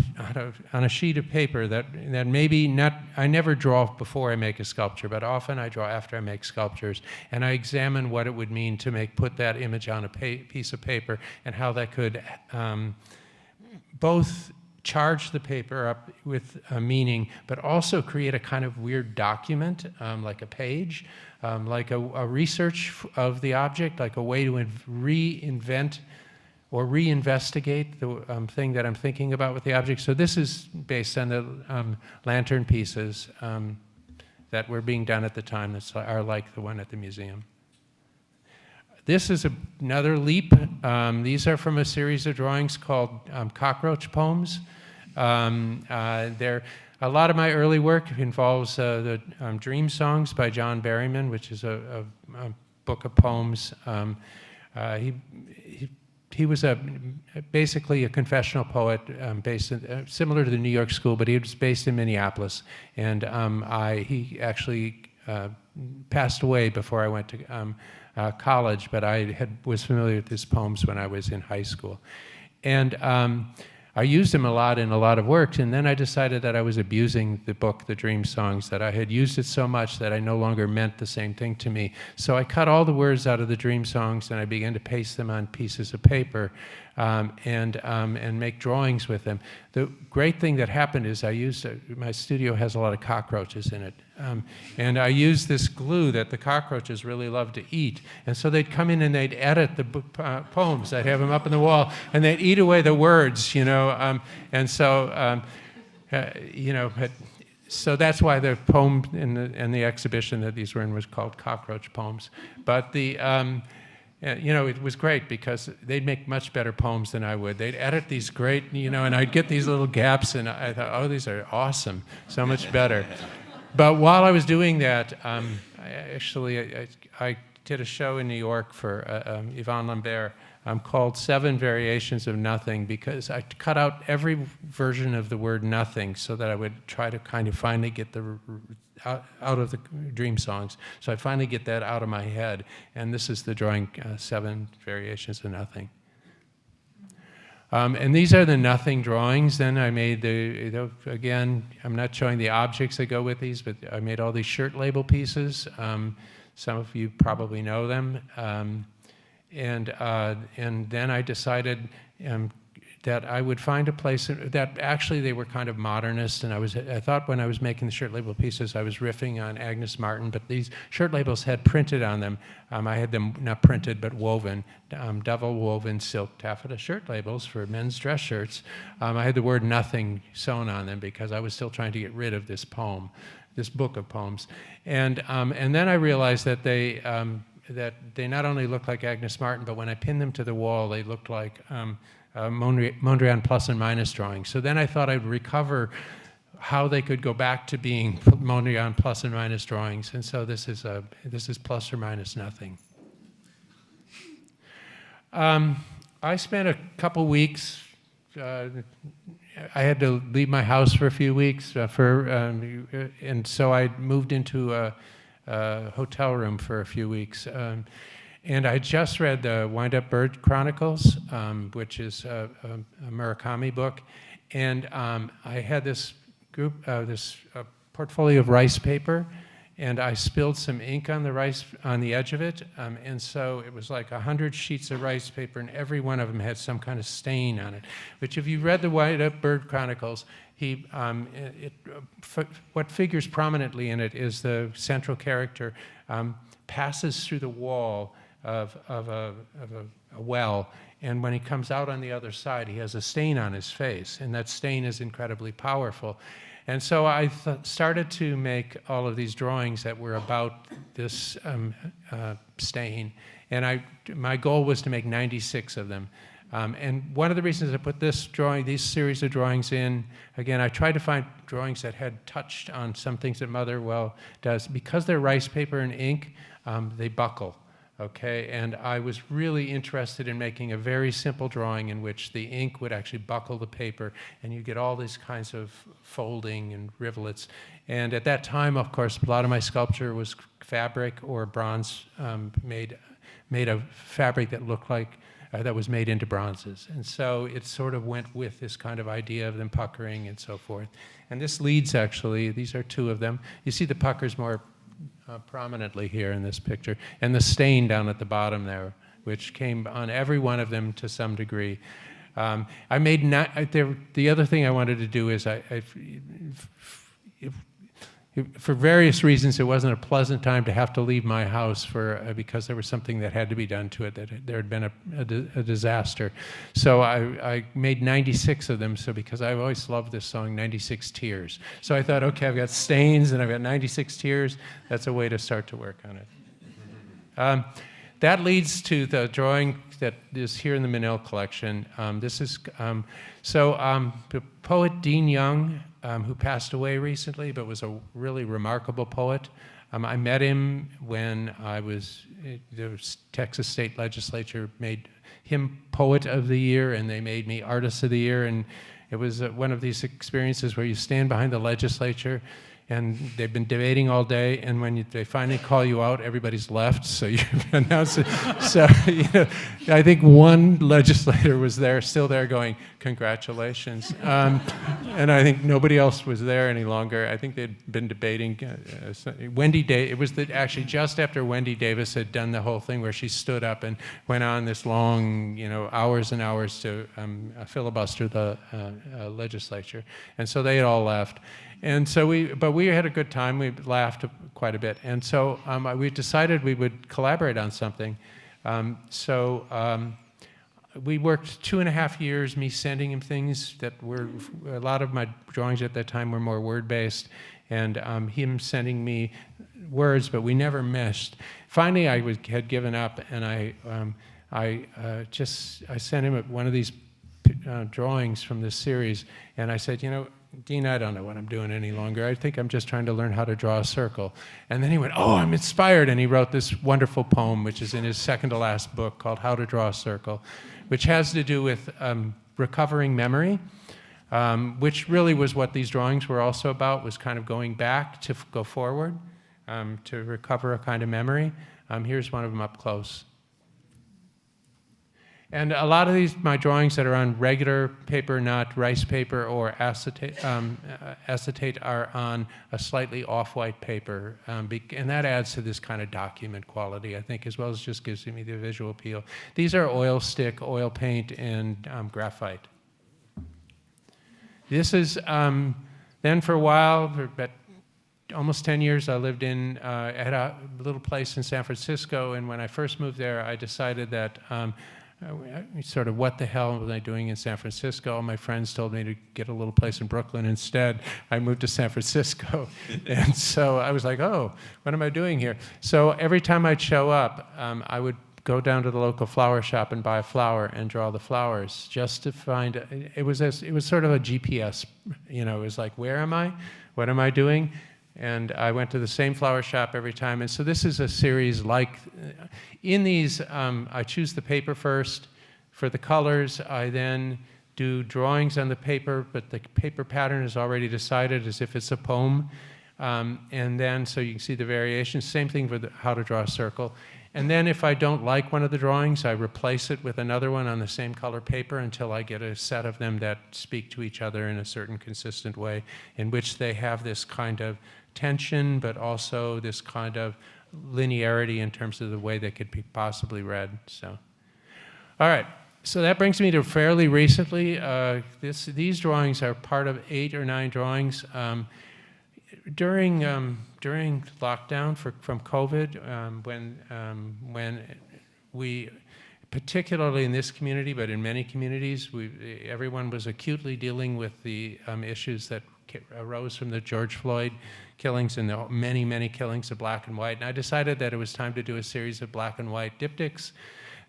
a sheet of paper that maybe not, I never draw before I make a sculpture, but often I draw after I make sculptures, and I examine what it would mean to put that image on a piece of paper and how that could both charge the paper up with a meaning, but also create a kind of weird document, like a page, like a research of the object, like a way to reinvent or reinvestigate the thing that I'm thinking about with the object. So this is based on the lantern pieces that were being done at the time that are like the one at the museum. This is another leap. These are from a series of drawings called Cockroach Poems. A lot of my early work involves the Dream Songs by John Berryman, which is a book of poems. He was basically a confessional poet, based in, similar to the New York School, but he was based in Minneapolis. And he actually passed away before I went to college, but I was familiar with his poems when I was in high school. And I used them a lot in a lot of works, and then I decided that I was abusing the book, The Dream Songs, that I had used it so much that I no longer meant the same thing to me. So I cut all the words out of the Dream Songs, and I began to paste them on pieces of paper and make drawings with them. The great thing that happened is my studio has a lot of cockroaches in it. And I used this glue that the cockroaches really love to eat. And so they'd come in and they'd edit the poems. I'd have them up on the wall, and they'd eat away the words, you know. So that's why the poem in the exhibition that these were in was called Cockroach Poems. But it was great because they'd make much better poems than I would. They'd edit these great, and I'd get these little gaps, and I thought, oh, these are awesome, so much better. But while I was doing that, I did a show in New York for Yvonne Lambert called 7 Variations of Nothing, because I cut out every version of the word nothing so that I would try to kind of finally get out of the Dream Songs. So I finally get that out of my head. And this is the drawing, 7 Variations of Nothing. And these are the nothing drawings. Then I made again, I'm not showing the objects that go with these, but I made all these shirt label pieces. Some of you probably know them. And then I decided that I would find a place that actually they were kind of modernist, and I thought when I was making the shirt label pieces I was riffing on Agnes Martin, but these shirt labels had printed on them. I had them not printed but woven, double woven silk taffeta shirt labels for men's dress shirts. I had the word nothing sewn on them because I was still trying to get rid of this poem, this book of poems. And then I realized that they not only looked like Agnes Martin, but when I pinned them to the wall, they looked like Mondrian plus and minus drawings. So then I thought I'd recover how they could go back to being Mondrian plus and minus drawings. And so this is plus or minus nothing. I spent a couple weeks. I had to leave my house for a few weeks, and so I moved into a hotel room for a few weeks. And I just read the Wind-Up Bird Chronicles, which is a Murakami book. And I had this portfolio of rice paper, and I spilled some ink on the edge of it. And so it was like 100 sheets of rice paper, and every one of them had some kind of stain on it. Which, if you read the Wind-Up Bird Chronicles, what figures prominently in it is the central character passes through the wall of a well, and when he comes out on the other side, he has a stain on his face, and that stain is incredibly powerful. And so I started to make all of these drawings that were about this stain, and my goal was to make 96 of them. And one of the reasons I put these series of drawings in, again, I tried to find drawings that had touched on some things that Motherwell does. Because they're rice paper and ink, they buckle. Okay, and I was really interested in making a very simple drawing in which the ink would actually buckle the paper, and you get all these kinds of folding and rivulets. And at that time, of course, a lot of my sculpture was fabric or bronze made of fabric that looked like that was made into bronzes. And so it sort of went with this kind of idea of them puckering and so forth. And this leads, actually, these are 2 of them. You see the puckers more prominently here in this picture, and the stain down at the bottom there, which came on every one of them to some degree. I made the other thing I wanted to do is for various reasons, it wasn't a pleasant time to have to leave my house because there was something that had to be done to it, that there had been a disaster. So I made 96 of them, because I've always loved this song, 96 Tears. So I thought, okay, I've got stains and I've got 96 tears. That's a way to start to work on it. That leads to the drawing that is here in the Menil collection. This is, the poet Dean Young, who passed away recently, but was a really remarkable poet. I met him when the Texas State Legislature made him Poet of the Year, and they made me Artist of the Year, and it was one of these experiences where you stand behind the legislature, and they've been debating all day, and when they finally call you out, everybody's left, so you announce it. So, I think one legislator was there, still there going, congratulations. And I think nobody else was there any longer. I think they'd been debating. It was actually just after Wendy Davis had done the whole thing where she stood up and went on this long, hours and hours to filibuster the legislature. And so they had all left. And so we had a good time. We laughed quite a bit. And so we decided we would collaborate on something. We worked 2.5 years, me sending him things that were, a lot of my drawings at that time were more word-based, and him sending me words, but we never meshed. Finally, I had given up, and I sent him one of these drawings from this series, and I said, Dean, I don't know what I'm doing any longer. I think I'm just trying to learn how to draw a circle. And then he went, oh, I'm inspired. And he wrote this wonderful poem, which is in his second to last book called How to Draw a Circle, which has to do with recovering memory, which really was what these drawings were also about, was kind of going back to go forward, to recover a kind of memory. Here's one of them up close. And a lot of my drawings that are on regular paper, not rice paper or acetate, are on a slightly off-white paper. And that adds to this kind of document quality, I think, as well as just gives me the visual appeal. These are oil stick, oil paint, and graphite. This is, then for a while, for about almost 10 years, I lived at a little place in San Francisco. And when I first moved there, I decided that sort of what the hell was I doing in San Francisco? My friends told me to get a little place in Brooklyn instead. I moved to San Francisco. And so I was like, oh, what am I doing here? So every time I'd show up, I would go down to the local flower shop and buy a flower and draw the flowers just to find, it was sort of a GPS, it was like, where am I? What am I doing? And I went to the same flower shop every time. And so this is a series like, in these, I choose the paper first. For the colors, I then do drawings on the paper, but the paper pattern is already decided as if it's a poem. And then, so you can see the variations. Same thing for how to draw a circle. And then if I don't like one of the drawings, I replace it with another one on the same color paper until I get a set of them that speak to each other in a certain consistent way, in which they have this kind of tension, but also this kind of linearity in terms of the way they could be possibly read. So, all right. So that brings me to fairly recently. These drawings are part of 8 or 9 drawings. During lockdown from COVID, when we, particularly in this community, but in many communities, everyone was acutely dealing with the issues that arose from the George Floyd killings and the many, many killings of black and white. And I decided that it was time to do a series of black and white diptychs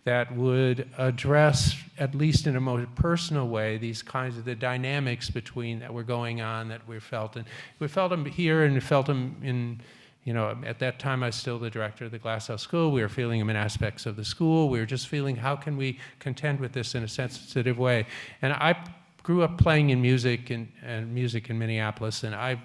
that would address, at least in a more personal way, these kinds of the dynamics that were going on that we felt. And we felt them here and we felt them in, at that time I was still the director of the Glass House School. We were feeling them in aspects of the school. We were just feeling, how can we contend with this in a sensitive way? And I grew up playing in music and music in Minneapolis, and I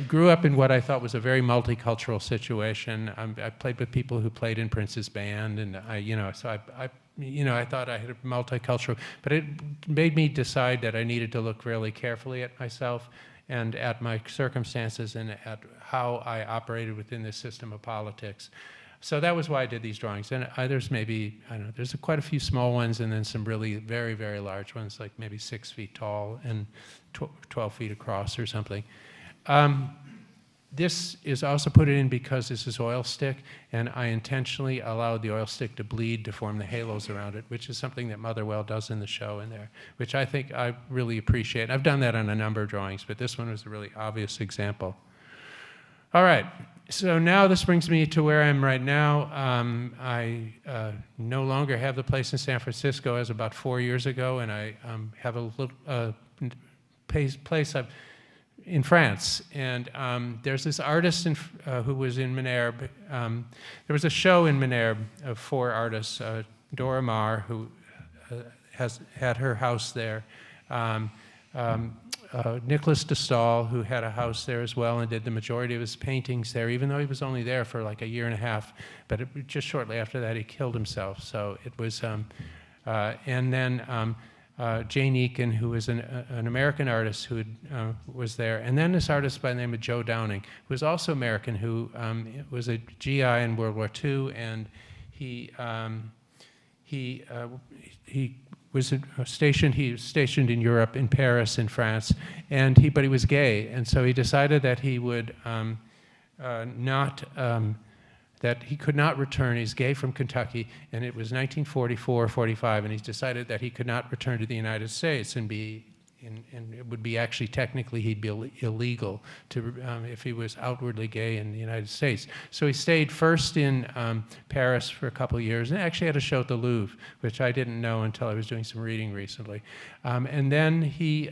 grew up in what I thought was a very multicultural situation. I played with people who played in Prince's band, and I thought I had a multicultural, but it made me decide that I needed to look really carefully at myself and at my circumstances and at how I operated within this system of politics. So that was why I did these drawings. And there's maybe, I don't know, there's quite a few small ones and then some really very, very large ones, like maybe 6 feet tall and 12 feet across or something. This is also put in because this is oil stick, and I intentionally allowed the oil stick to bleed to form the halos around it, which is something that Motherwell does in the show in there, which I think I really appreciate. I've done that on a number of drawings, but this one was a really obvious example. All right, so now this brings me to where I am right now. I no longer have the place in San Francisco as about 4 years ago, and I have a little place in France, and there's this artist who was in Menerbes. There was a show in Menerbes of 4 artists. Dora Maar, who has had her house there. Nicholas de Stael, who had a house there as well and did the majority of his paintings there, even though he was only there for like a year and a half. But just shortly after that, he killed himself. So it was, and then Jane Eakin, who was an American artist who was there. And then this artist by the name of Joe Downing, who was also American, who was a GI in World War II, and he was stationed in Europe, in Paris, in France, but he was gay, and so he decided that he would that he could not return. He's gay from Kentucky, and it was 1944, 45, and he decided that he could not return to the United States and it would be actually technically he'd be illegal to if he was outwardly gay in the United States. So he stayed first in Paris for a couple of years and actually had a show at the Louvre, which I didn't know until I was doing some reading recently. And then he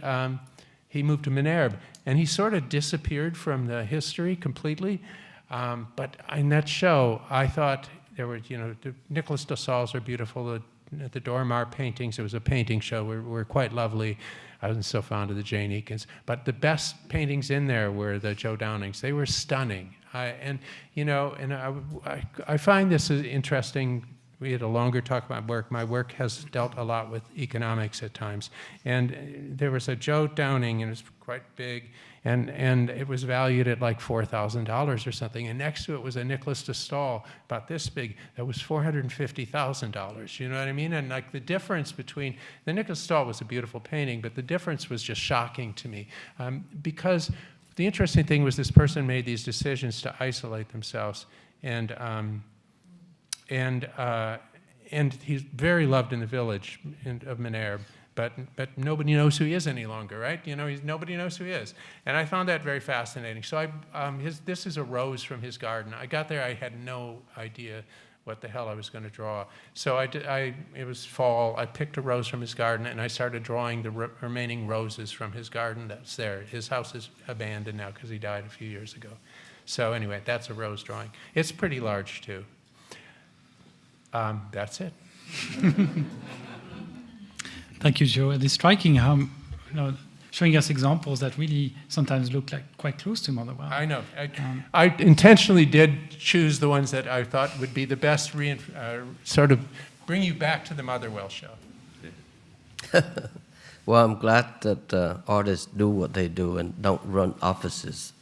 moved to Menerbes, and he sort of disappeared from the history completely. But in that show, I thought there were, the Nicholas de Staels are beautiful. The Dormar paintings, it was a painting show, were quite lovely. I wasn't so fond of the Jane Eakins. But the best paintings in there were the Joe Downings. They were stunning. I find this interesting. We had a longer talk about work. My work has dealt a lot with economics at times. And there was a Joe Downing, and it was quite big, and it was valued at like $4,000 or something. And next to it was a Nicholas de Stael, about this big, that was $450,000. You know what I mean? And like the difference between, the Nicholas de Stael was a beautiful painting, but the difference was just shocking to me. Because the interesting thing was this person made these decisions to isolate themselves. And he's very loved in the village of Menerbes, but nobody knows who he is any longer, right? Nobody knows who he is. And I found that very fascinating. So this is a rose from his garden. I got there, I had no idea what the hell I was going to draw. So it was fall, I picked a rose from his garden, and I started drawing the remaining roses from his garden that's there. His house is abandoned now because he died a few years ago. So anyway, that's a rose drawing. It's pretty large too. That's it. Thank you, Joe. It is striking how, showing us examples that really sometimes look like quite close to Motherwell. I know. I intentionally did choose the ones that I thought would be the best, sort of bring you back to the Motherwell show. Well, I'm glad that artists do what they do and don't run offices.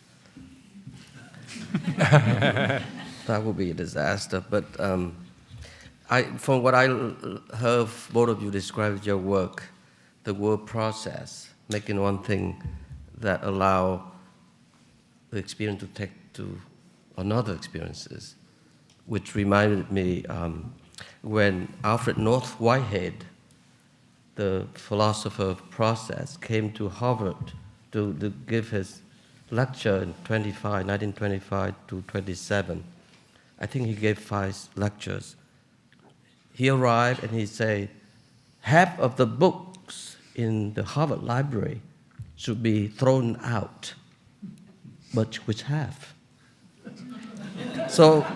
That would be a disaster. But from what I heard both of you describe your work, the word process, making one thing that allow the experience to take to another experiences, which reminded me when Alfred North Whitehead, the philosopher of process, came to Harvard to give his lecture in 1925 to 27. I think he gave 5 lectures. He arrived and he said, half of the books in the Harvard Library should be thrown out, but which half? So,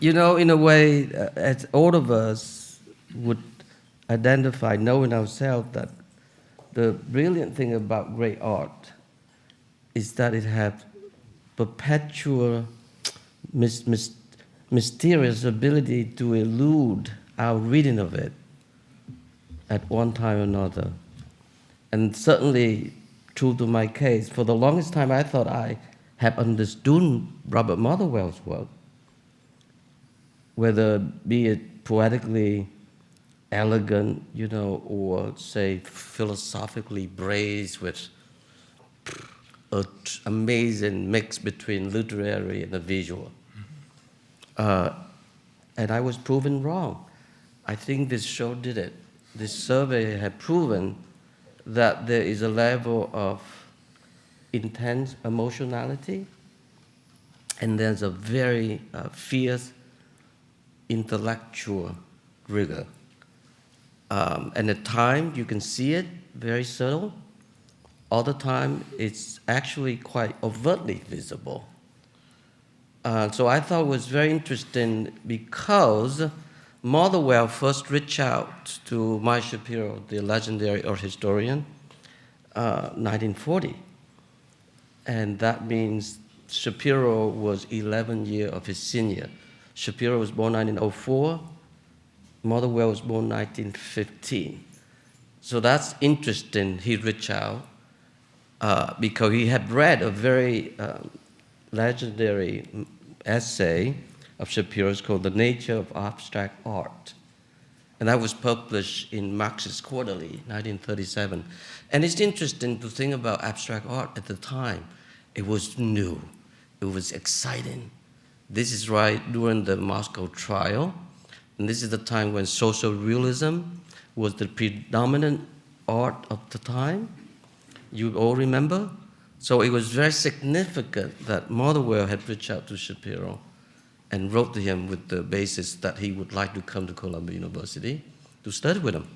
in a way, as all of us would identify, knowing ourselves, that the brilliant thing about great art is that it has perpetual mysterious ability to elude our reading of it at one time or another. And certainly, true to my case, for the longest time I thought I had understood Robert Motherwell's work, whether be it poetically elegant, or say philosophically braced with an amazing mix between literary and the visual. And I was proven wrong. I think this show did it. This survey had proven that there is a level of intense emotionality, and there's a very fierce intellectual rigor. And at times you can see it very subtle. Other time it's actually quite overtly visible. So I thought it was very interesting because Motherwell first reached out to Mike Shapiro, the legendary art historian, 1940. And that means Shapiro was 11 years of his senior. Shapiro was born 1904. Motherwell was born 1915. So that's interesting. He reached out because he had read a very legendary essay of Shapiro's called The Nature of Abstract Art. And that was published in Marxist Quarterly, 1937. And it's interesting to think about abstract art at the time. It was new. It was exciting. This is right during the Moscow trial. And this is the time when social realism was the predominant art of the time. You all remember? So it was very significant that Motherwell had reached out to Shapiro and wrote to him with the basis that he would like to come to Columbia University to study with him.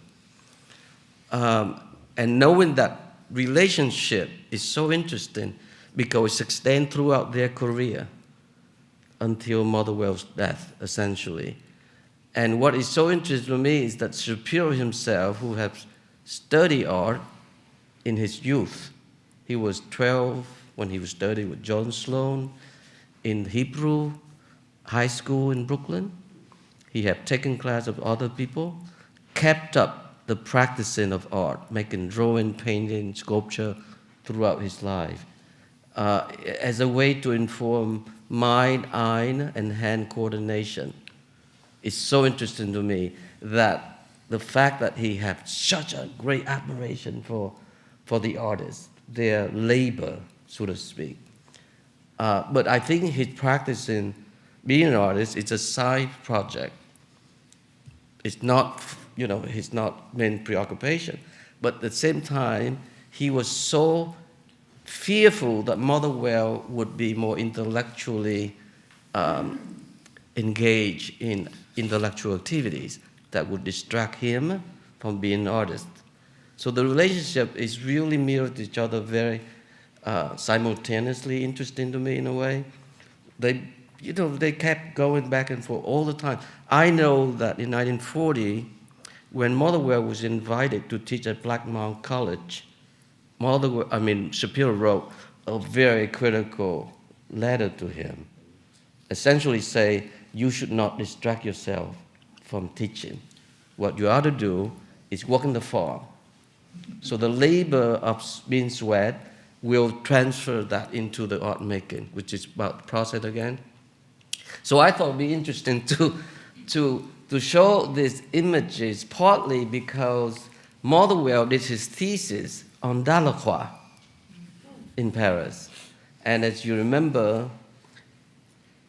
And knowing that relationship is so interesting because it extends throughout their career until Motherwell's death, essentially. And what is so interesting to me is that Shapiro himself, who had studied art in his youth, he was 12 when he was studying with John Sloan in Hebrew High School in Brooklyn. He had taken class of other people, kept up the practicing of art, making drawing, painting, sculpture throughout his life, as a way to inform mind, eye, and hand coordination. It's so interesting to me that the fact that he had such a great admiration for the artists, their labor, so to speak. But I think his practicing being an artist is a side project. It's not, his not main preoccupation. But at the same time, he was so fearful that Motherwell would be more intellectually engaged in intellectual activities that would distract him from being an artist. So the relationship is really mirrored each other very simultaneously interesting to me in a way. They kept going back and forth all the time. I know that in 1940, when Motherwell was invited to teach at Blackmount College, Shapiro wrote a very critical letter to him, essentially say, you should not distract yourself from teaching. What you ought to do is work in the farm. So the labor of being sweat will transfer that into the art making, which is about the process again. So I thought it would be interesting to show these images, partly because Motherwell did his thesis on Delacroix in Paris. And as you remember,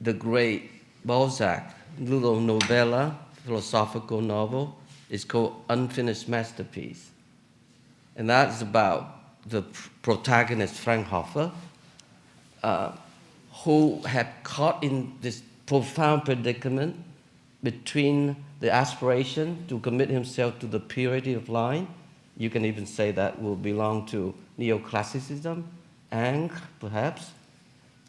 the great Balzac little novella, philosophical novel, is called Unfinished Masterpiece. And that's about the protagonist, Fraunhofer, who had caught in this profound predicament between the aspiration to commit himself to the purity of line. You can even say that will belong to neoclassicism, Ingres, perhaps,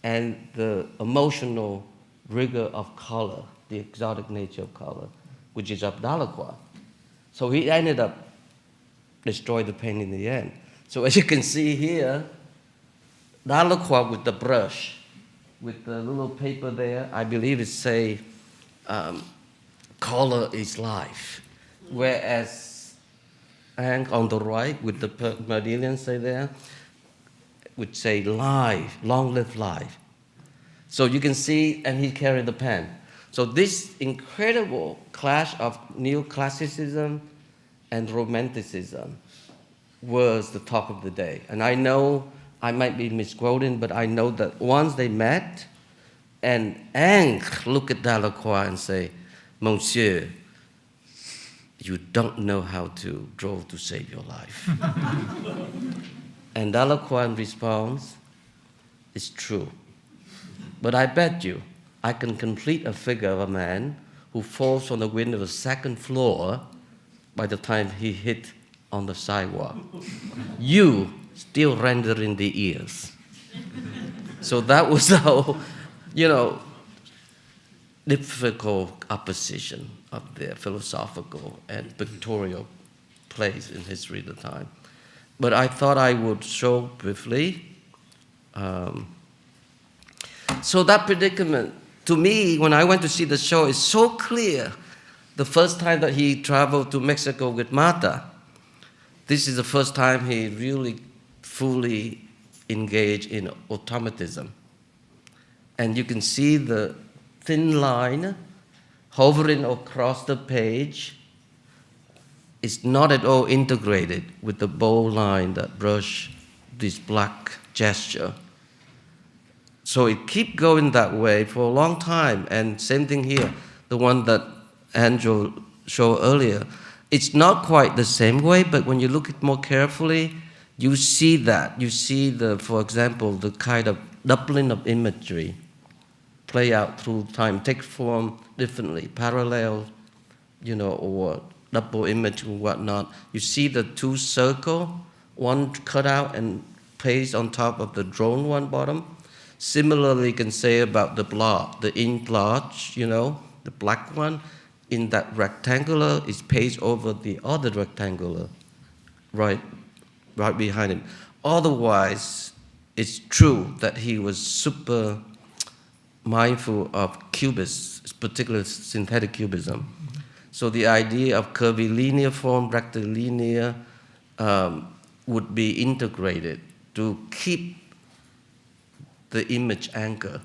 and the emotional rigor of color, the exotic nature of color, which is of Delacroix. So he ended up destroying the painting in the end. So as you can see here, Delacroix with the brush, with the little paper there, I believe it say, color is life. Whereas Ingres on the right, with the Modiglian say there, would say life, long live life. So you can see, and he carried the pen. So this incredible clash of neoclassicism and romanticism was the talk of the day. And I know I might be misquoting, but I know that once they met, and Ingres looked at Delacroix and say, Monsieur, you don't know how to draw to save your life. And Delacroix in response, it's true. But I bet you I can complete a figure of a man who falls from the window of the second floor by the time he hit on the sidewalk. You still rendering the ears. So that was how, difficult opposition of their philosophical and pictorial place in history at the time. but I thought I would show briefly. So that predicament, to me, when I went to see the show, is so clear. The first time that he traveled to Mexico with Marta, this is the first time he really fully engaged in automatism. And you can see the thin line hovering across the page. It's not at all integrated with the bold line that brush this black gesture. So it keep going that way for a long time. And same thing here, the one that Andrew showed earlier. It's not quite the same way, but when you look at it more carefully, you see that. You see, for example, the kind of doubling of imagery play out through time, take form differently, parallel, or double image and whatnot. You see the two circles, one cut out and placed on top of the drawn one bottom. Similarly, you can say about the blob, the ink blotch, the black one, in that rectangular is pasted over the other rectangular, right behind him. Otherwise, it's true that he was super mindful of cubism, particularly synthetic cubism. So the idea of curvilinear form, rectilinear, would be integrated to keep the image anchor.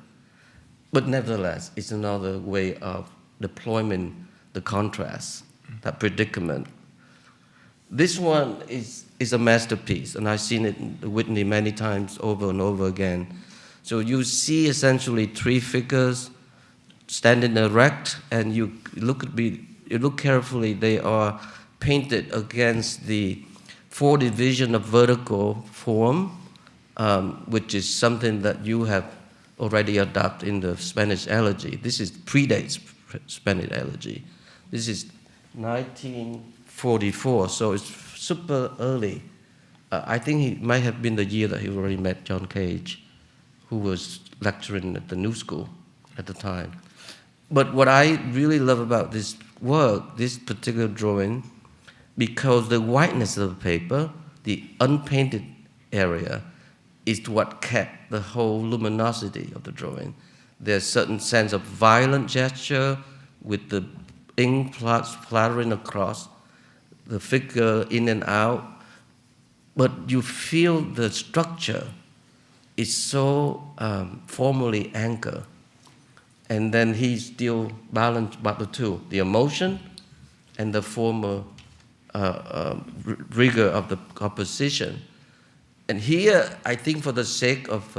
But nevertheless, it's another way of deployment, the contrast, that predicament. This one is a masterpiece, and I've seen it in Whitney many times over and over again. So you see essentially three figures standing erect, and you look carefully, they are painted against the four division of vertical form, which is something that you have already adopted in the Spanish elegy. This predates Spanish elegy. This is 1944, so it's super early. I think it might have been the year that he already met John Cage, who was lecturing at the New School at the time. But what I really love about this work, this particular drawing, because the whiteness of the paper, the unpainted area, is what kept the whole luminosity of the drawing. There's a certain sense of violent gesture with the ink flattering across, the figure in and out, but you feel the structure is so formally anchored. And then he still balanced about the two, the emotion and the formal rigor of the composition. And here, I think for the sake of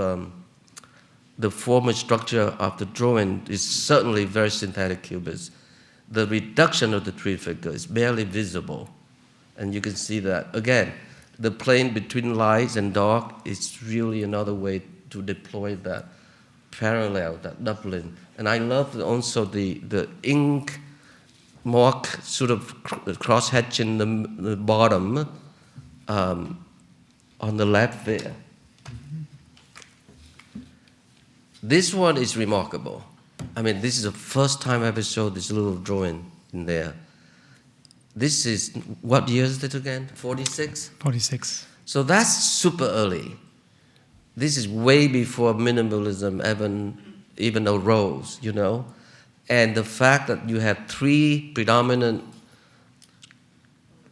the formal structure of the drawing is certainly very synthetic cubist. The reduction of the three figures is barely visible. And you can see that. Again, the plane between lights and dark is really another way to deploy that parallel, that doubling. And I love also the ink mark sort of cross-hatching the bottom on the left there. This one is remarkable. I mean, this is the first time I ever showed this little drawing in there. This is, what year is it again? 46? 46. So that's super early. This is way before minimalism even arose, And the fact that you have three predominant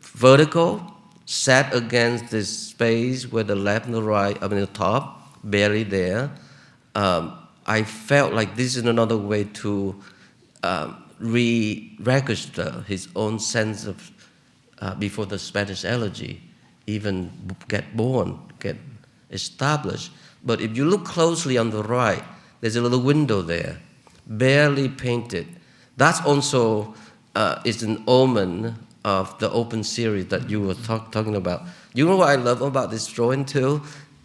vertical set against this space where the left and the right, the top, barely there. I felt like this is another way to re-register his own sense of, before the Spanish elegy even get established. But if you look closely on the right, there's a little window there, barely painted. That's also is an omen of the open series that you were talking about. You know what I love about this drawing too?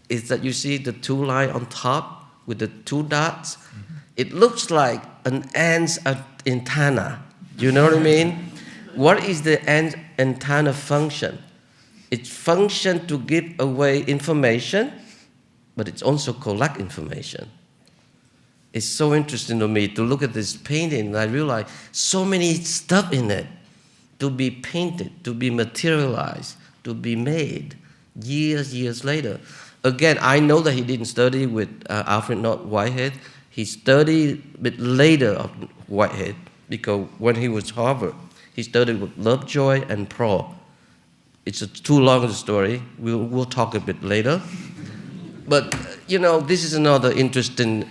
Is that you see the two lines on top with the two dots? Mm-hmm. It looks like an ant's antenna. You know what I mean? What is the ant antenna function? It's function to give away information, but it's also collect information. It's so interesting to me to look at this painting, and I realize so many stuff in it to be painted, to be materialized, to be made. years later. Again, I know that he didn't study with Alfred North Whitehead. He studied a bit later of Whitehead, because when he was Harvard, he studied with Lovejoy and Prahl. It's too long a story. We'll talk a bit later. But, this is another interesting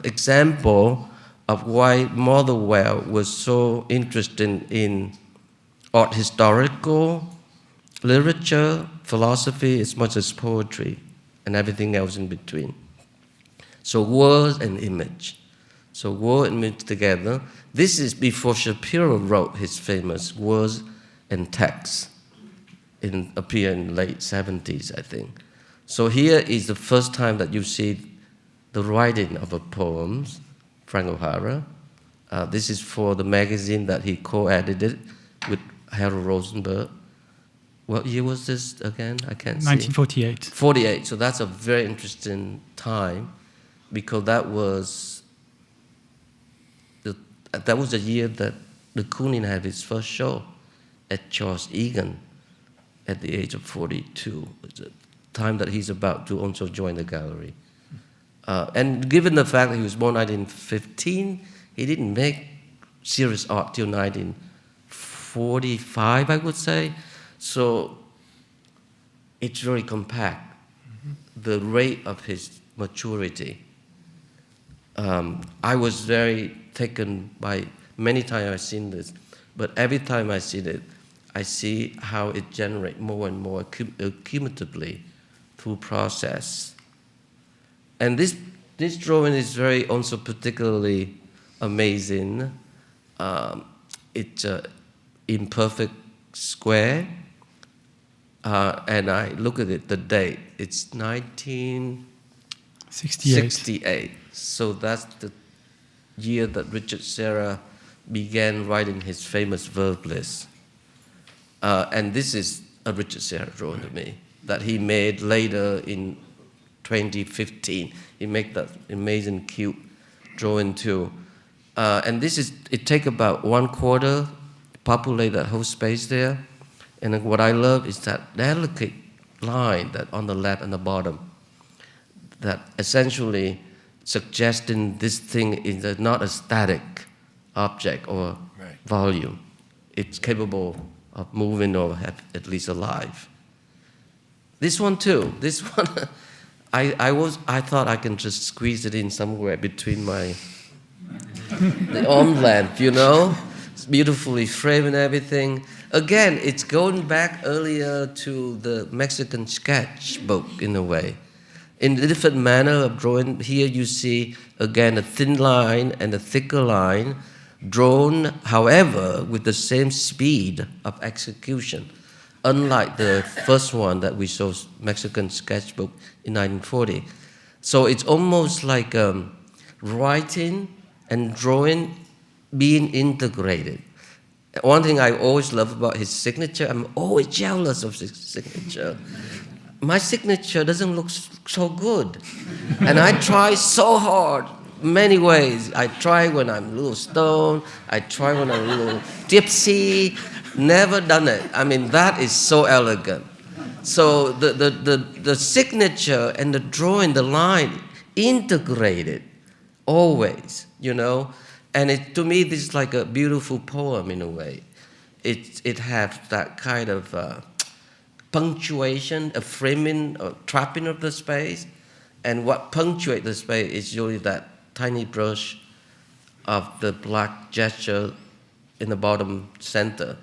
example of why Motherwell was so interested in art historical, literature, philosophy, as much as poetry, and everything else in between. So word and image. So word and image together. This is before Shapiro wrote his famous Words and Text. Appeared in the late 70s, I think. So here is the first time that you see the writing of a poem, Frank O'Hara. This is for the magazine that he co-edited with Harold Rosenberg. What year was this again? I can't see. 1948. 48. So that's a very interesting time, because that was the year that de Kooning had his first show at Charles Egan at the age of 42. It's a time that he's about to also join the gallery. And given the fact that he was born 1915, he didn't make serious art till 1945, I would say. So it's very compact, the rate of his maturity. I was very taken by, many times I've seen this, but every time I see it, I see how it generates more and more cumulatively through process. And this drawing is very also particularly amazing. It's an imperfect square. And I look at it, the date, it's 1968. So that's the year that Richard Serra began writing his famous verb list. And this is a Richard Serra drawing to me that he made later in 2015. He made that amazing cute drawing too. And it takes about 1/4, populate that whole space there. And what I love is that delicate line that on the left and the bottom, that essentially suggesting this thing is not a static object or volume. It's capable of moving or at least alive. This one too. This one, I thought I can just squeeze it in somewhere between the arm length, It's beautifully framed and everything. Again, it's going back earlier to the Mexican sketchbook in a way. In a different manner of drawing, here you see, again, a thin line and a thicker line, drawn, however, with the same speed of execution, unlike the first one that we saw, Mexican sketchbook in 1940. So it's almost like writing and drawing being integrated. One thing I always love about his signature, I'm always jealous of his signature. My signature doesn't look so good. And I try so hard, many ways. I try when I'm a little stoned, I try when I'm a little tipsy, never done it. I mean, that is so elegant. So the signature and the drawing, the line, integrated, always, And to me, this is like a beautiful poem in a way. It has that kind of punctuation, a framing, a trapping of the space. And what punctuates the space is usually that tiny brush of the black gesture in the bottom center.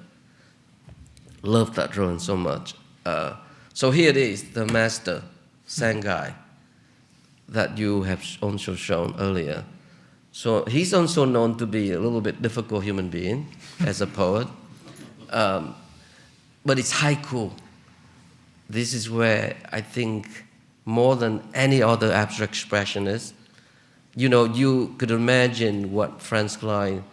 Love that drawing so much. So here it is, the master, Sangai, that you have also shown earlier. So he's also known to be a little bit difficult human being as a poet. But it's haiku. This is where I think more than any other abstract expressionist, you could imagine what Franz Klein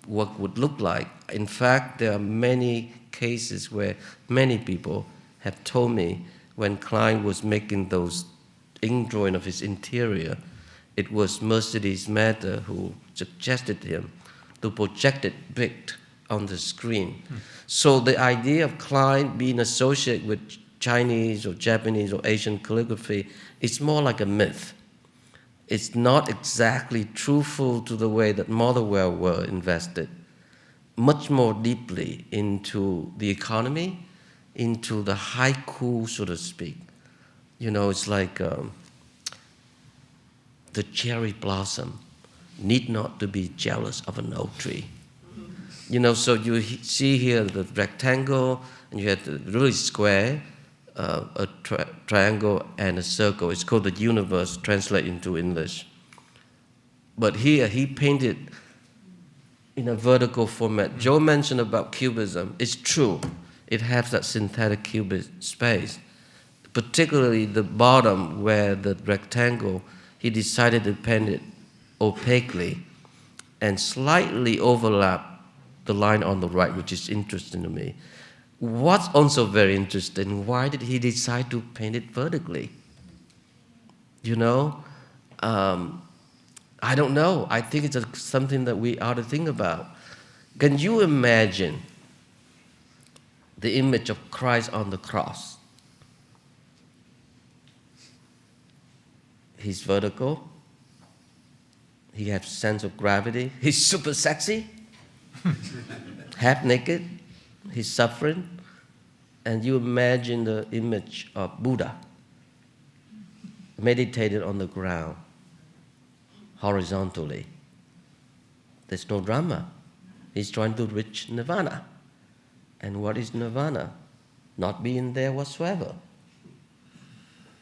work would look like. In fact, there are many cases where many people have told me when Klein was making those ink drawing of his interior, it was Mercedes Matter who suggested him to project it big on the screen. So the idea of Klein being associated with Chinese or Japanese or Asian calligraphy, it's more like a myth. It's not exactly truthful to the way that Motherwell were invested much more deeply into the economy, into the haiku, so to speak. You know, it's like the cherry blossom need not to be jealous of an oak tree. You know, so you see here the rectangle, and you have the really square, a triangle and a circle. It's called the universe, translated into English. But here he painted in a vertical format. Joe mentioned about cubism. It's true. It has that synthetic cubist space. Particularly the bottom where the rectangle, he decided to paint it opaquely and slightly overlap the line on the right, which is interesting to me. What's also very interesting, why did he decide to paint it vertically? You know, I don't know. I think it's something that we ought to think about. Can you imagine the image of Christ on the cross? He's vertical. He has sense of gravity. He's super sexy, half naked. He's suffering. And you imagine the image of Buddha meditated on the ground, horizontally. There's no drama. He's trying to reach nirvana. And what is nirvana? Not being there whatsoever.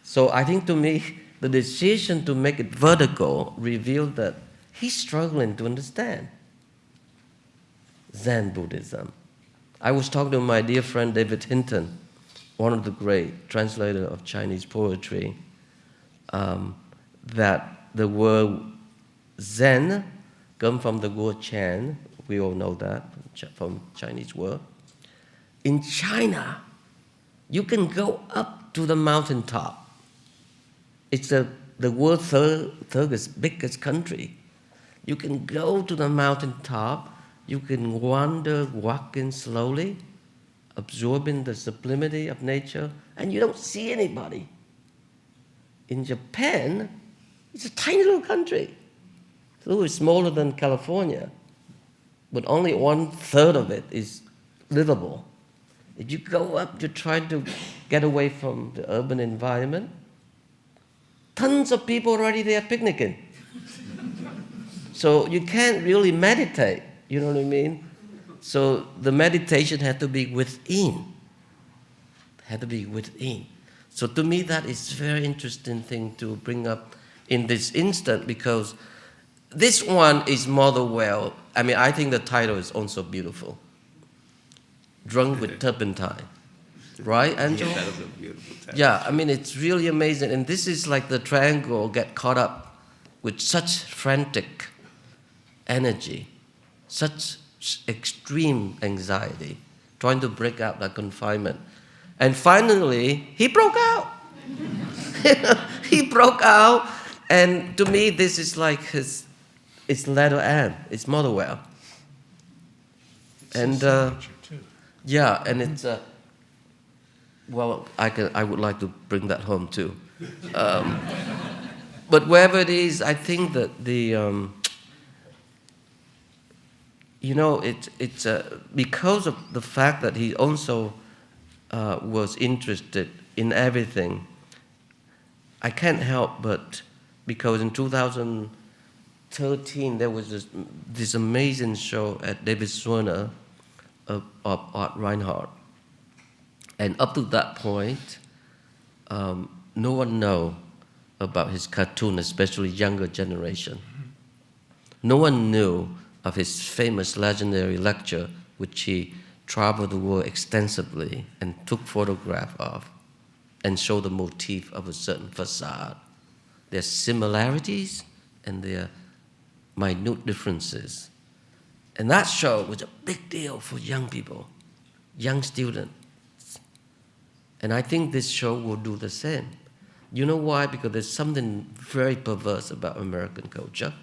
So I think to me, the decision to make it vertical revealed that he's struggling to understand Zen Buddhism. I was talking to my dear friend David Hinton, one of the great translators of Chinese poetry, that the word Zen comes from the word Chan. We all know that from Chinese word. In China, you can go up to the mountaintop. It's the world's third biggest country. You can go to the mountaintop. You can wander, walking slowly, absorbing the sublimity of nature, and you don't see anybody. In Japan, it's a tiny little country. It's a little smaller than California, but only 1/3 of it is livable. If you go up, you try to get away from the urban environment, tons of people already there picnicking. So you can't really meditate, you know what I mean? So the meditation had to be within. So to me, that is a very interesting thing to bring up in this instant, because this one is Motherwell. I mean, I think the title is also beautiful. Drunk with Turpentine. Right, Angel? Yeah, that was a beautiful title. Yeah, I mean, it's really amazing. And this is like the triangle get caught up with such frantic energy, such extreme anxiety, trying to break out that confinement. And finally, he broke out. He broke out. And to me, this is like it's letter M. It's Motherwell. And yeah, and it's well, I would like to bring that home too. But wherever it is, I think that the you know, it's because of the fact that he also was interested in everything. I can't help but, because in 2013 there was this amazing show at David Swerner of Art Reinhardt. And up to that point, no one knew about his cartoon, especially younger generation. No one knew of his famous legendary lecture, which he traveled the world extensively and took photographs of and showed the motif of a certain facade. There are similarities and there are minute differences. And that show was a big deal for young people, young students. And I think this show will do the same. You know why? Because there's something very perverse about American culture.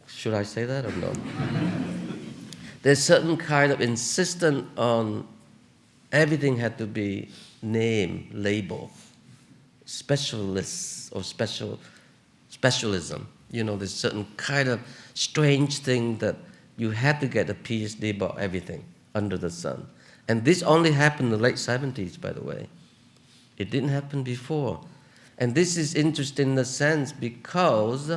Should I say that or no? There's certain kind of insistence on Everything had to be named, labeled, specialists or specialism. There's certain kind of strange thing that you had to get a PhD about everything under the sun. And this only happened in the late 70s, by the way. It didn't happen before. And this is interesting in a sense because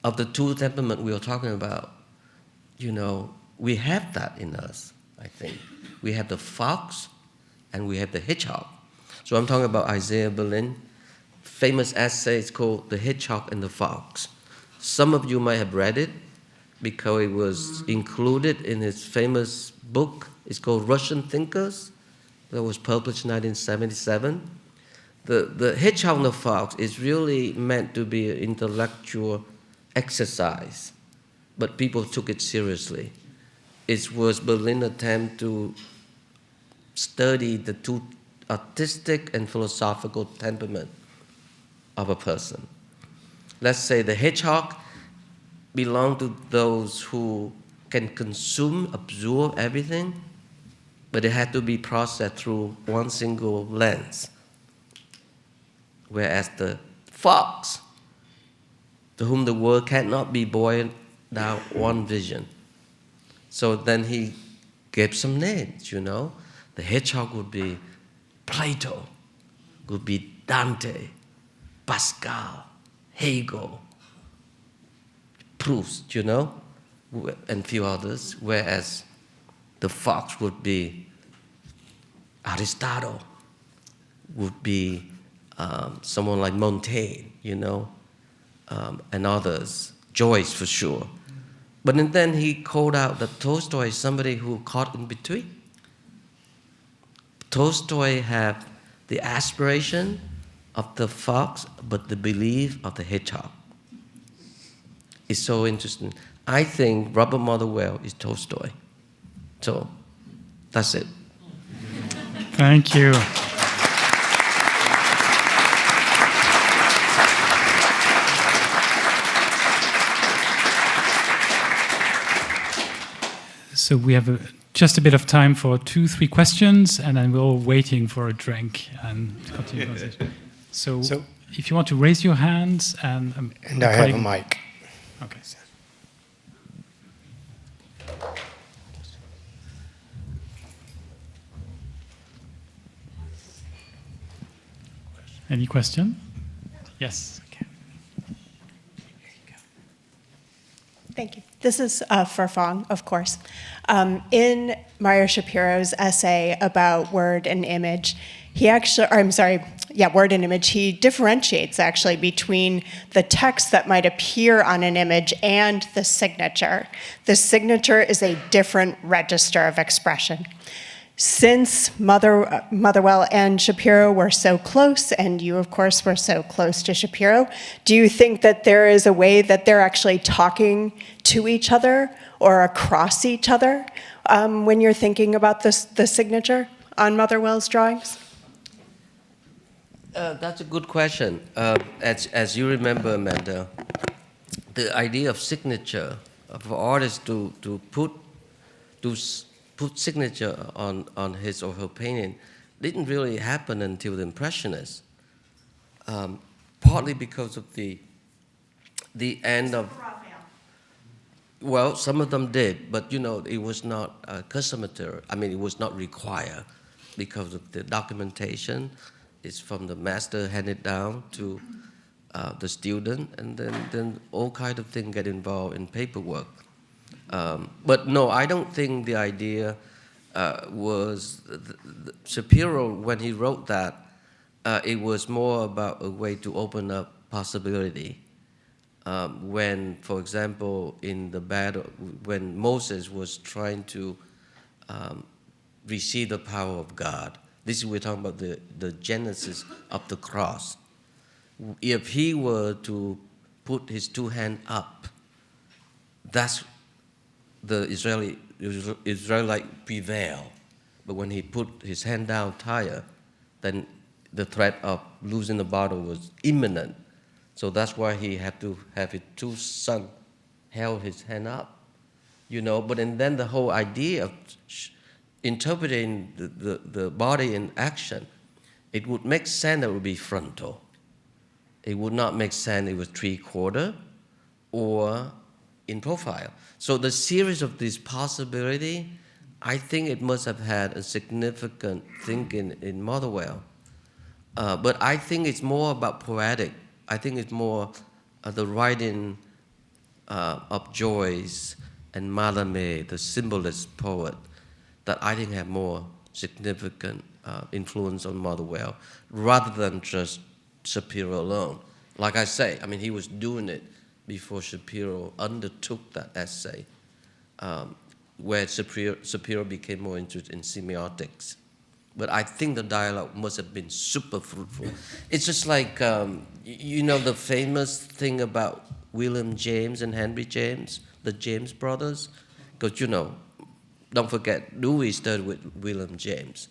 of the two temperament we were talking about. We have that in us, I think. We have the fox and we have the hedgehog. So I'm talking about Isaiah Berlin. Famous essay is called The Hedgehog and the Fox. Some of you might have read it because it was included in his famous book. It's called Russian Thinkers. That was published in 1977. The hedgehog and the fox is really meant to be an intellectual exercise, but people took it seriously. It was Berlin's attempt to study the two artistic and philosophical temperament of a person. Let's say the hedgehog belongs to those who can consume, absorb everything, but it had to be processed through one single lens. Whereas the fox, to whom the world cannot be boiled down one vision. So then he gave some names, The hedgehog would be Plato, would be Dante, Pascal, Hegel, Proust, and a few others, whereas the fox would be Aristotle, would be someone like Montaigne, and others, Joyce for sure. But then he called out that Tolstoy is somebody who caught in between. Tolstoy had the aspiration of the fox, but the belief of the hedgehog. It's so interesting. I think Robert Motherwell is Tolstoy. So that's it. Thank you. So we have just a bit of time for 2-3 questions, and then we're all waiting for a drink and continue conversation. So if you want to raise your hands and I have a mic. Okay. Any question? Yes. Okay. Thank you. This is for Phong, of course. In Mario Shapiro's essay about word and image, word and image, he differentiates actually between the text that might appear on an image and the signature. The signature is a different register of expression. Since Motherwell and Shapiro were so close, and you, of course, were so close to Shapiro, do you think that there is a way that they're actually talking to each other or across each other when you're thinking about the signature on Motherwell's drawings? That's a good question. As you remember, Amanda, the idea of signature, for artists to put signature on his or her painting didn't really happen until the Impressionists, partly because of the end of... Well, some of them did, but it was not customary. It was not required because of the documentation. It's from the master handed down to the student, and then all kind of things get involved in paperwork. But no, I don't think the idea was Shapiro, when he wrote that, it was more about a way to open up possibility. When, for example, in the battle, when Moses was trying to receive the power of God, we're talking about the genesis of the cross. If he were to put his two hands up, that's the Israelite prevail. But when he put his hand down higher, then the threat of losing the battle was imminent. So that's why he had to have his two sons held his hand up, But and then the whole idea of interpreting the body in action, it would make sense that it would be frontal. It would not make sense it was 3/4 or in profile. So the series of these possibilities, I think it must have had a significant thinking in Motherwell. But I think it's more about poetic. I think it's more the writing of Joyce and Mallarmé, the symbolist poet, that I think have more significant influence on Motherwell, rather than just Shapiro alone. Like I say, I mean, he was doing it before Shapiro undertook that essay, where Shapiro became more interested in semiotics. But I think the dialogue must have been super fruitful. It's just like, you know, the famous thing about William James and Henry James, the James brothers? Because, you know, don't forget, Dewey studied with William James.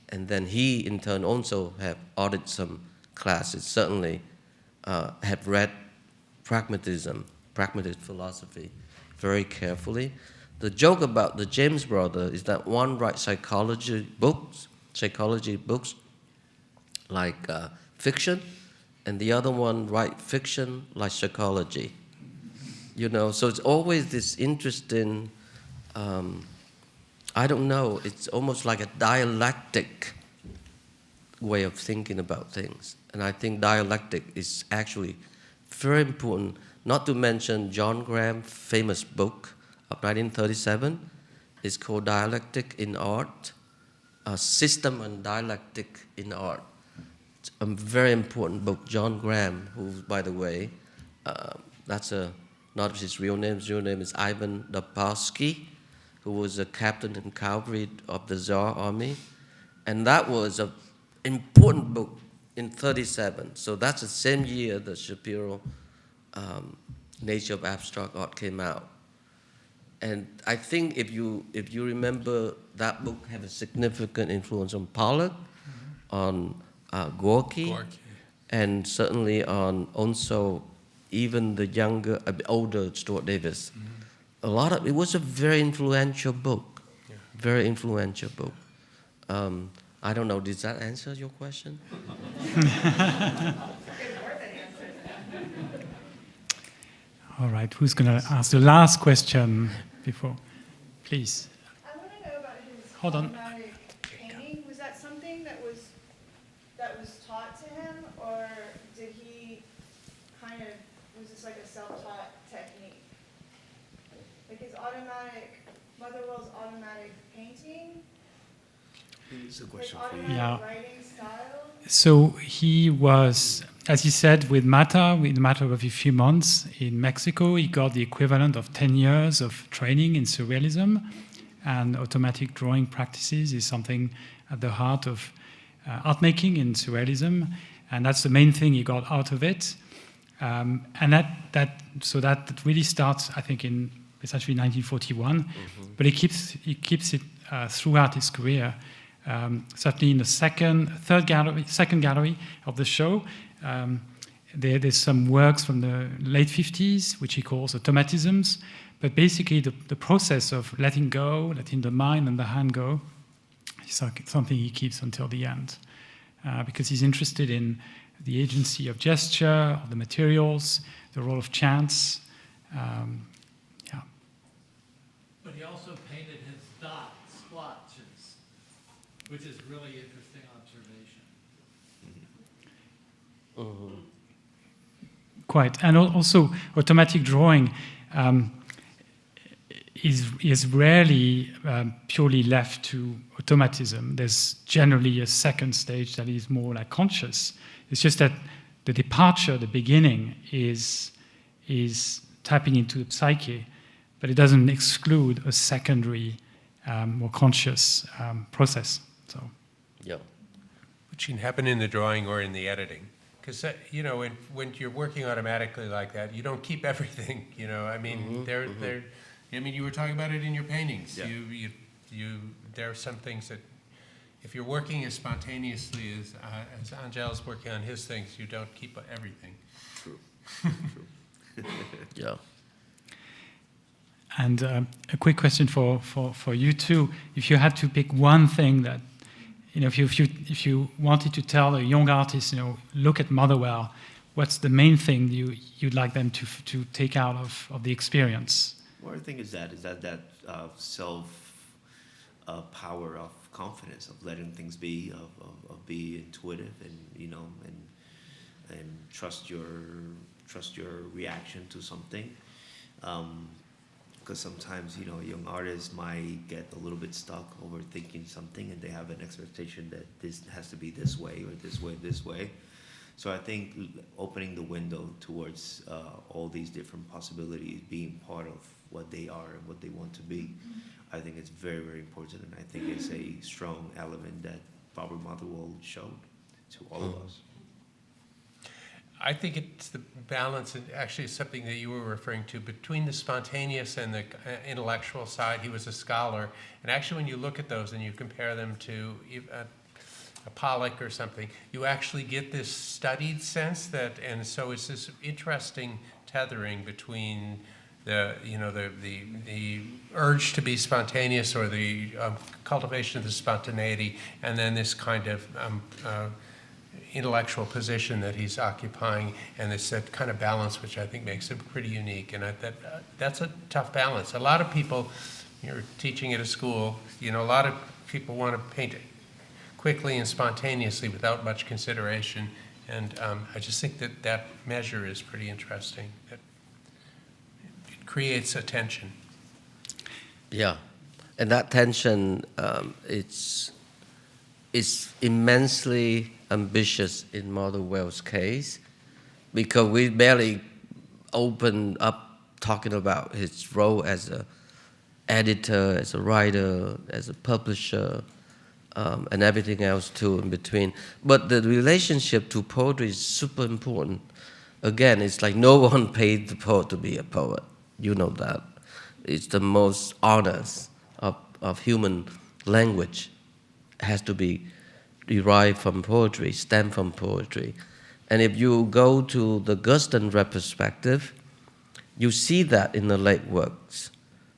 And then he, in turn, also have audited some classes, certainly have read pragmatist philosophy very carefully. The joke about the James brother is that one writes psychology books like fiction, and the other one writes fiction like psychology. You know, so it's always this interesting, I don't know, it's almost like a dialectic way of thinking about things. And I think dialectic is actually very important, not to mention John Graham's famous book of 1937. It's called Dialectic in Art, a System and Dialectic in Art. It's a very important book. John Graham, who, by the way, not his real name is Ivan Dobowski, who was a captain in cavalry of the Tsar Army. And that was an important book in 1937. So that's the same year that Shapiro Nature of Abstract Art came out. And I think if you remember, that book had a significant influence on Pollock, on Gorky, and certainly on also even the older Stuart Davis. It was a very influential book, very influential book. I don't know, did that answer your question? All right, who's going to ask the last question before? Please. I want to know about his Hold on. automatic painting. Was that something that was taught to him, or did he was this like a self-taught technique? Like Motherwell's automatic painting? It's a question like for you. automatic writing style? So he was, as he said, with Mata, in a matter of a few months in Mexico, he got the equivalent of 10 years of training in surrealism, and automatic drawing practices is something at the heart of art making in surrealism, and that's the main thing he got out of it. And that really starts, I think, in essentially 1941, but he keeps it throughout his career. Certainly in the second gallery of the show, there's some works from the late 50s, which he calls automatisms. But basically, the process of letting go, letting the mind and the hand go, is something he keeps until the end, because he's interested in the agency of gesture, of the materials, the role of chance. But he also painted his dot splotches, which is really interesting observation. Quite. And also, automatic drawing is rarely purely left to automatism. There's generally a second stage that is more like conscious. It's just that the departure, the beginning, is tapping into the psyche, but it doesn't exclude a secondary, more conscious process. So, Yeah. Which can happen in the drawing or in the editing. Because, when you're working automatically like that, you don't keep everything, I mean, you were talking about it in your paintings. Yeah. There are some things that, if you're working as spontaneously as Angel's working on his things, you don't keep everything. True. Yeah. And a quick question for you too. If you had to pick one thing that, if you wanted to tell a young artist, look at Motherwell, what's the main thing you'd like them to take out of the experience? Well, I think is that self power of confidence, of letting things be, of be intuitive, and and trust your reaction to something. Because sometimes, young artists might get a little bit stuck overthinking something, and they have an expectation that this has to be this way, or this way. So I think opening the window towards all these different possibilities, being part of what they are and what they want to be, I think it's very, very important, and I think it's a strong element that Robert Motherwell showed to all of us. I think it's the balance, and actually it's something that you were referring to, between the spontaneous and the intellectual side. He was a scholar, and actually when you look at those and you compare them to a Pollock or something, you actually get this studied sense that, and so it's this interesting tethering between the urge to be spontaneous, or the cultivation of the spontaneity, and then this kind of intellectual position that he's occupying, and it's that kind of balance which I think makes him pretty unique. And that's a tough balance. A lot of people, you're teaching at a school, a lot of people want to paint quickly and spontaneously without much consideration, and I just think that measure is pretty interesting. It creates a tension. Yeah, and that tension, it's immensely ambitious in Motherwell's case, because we barely opened up talking about his role as an editor, as a writer, as a publisher, and everything else too in between. But the relationship to poetry is super important. Again, it's like no one paid the poet to be a poet. You know that. It's the most honest of human language. It has to be derived from poetry, stem from poetry. And if you go to the Guston retrospective, you see that in the late works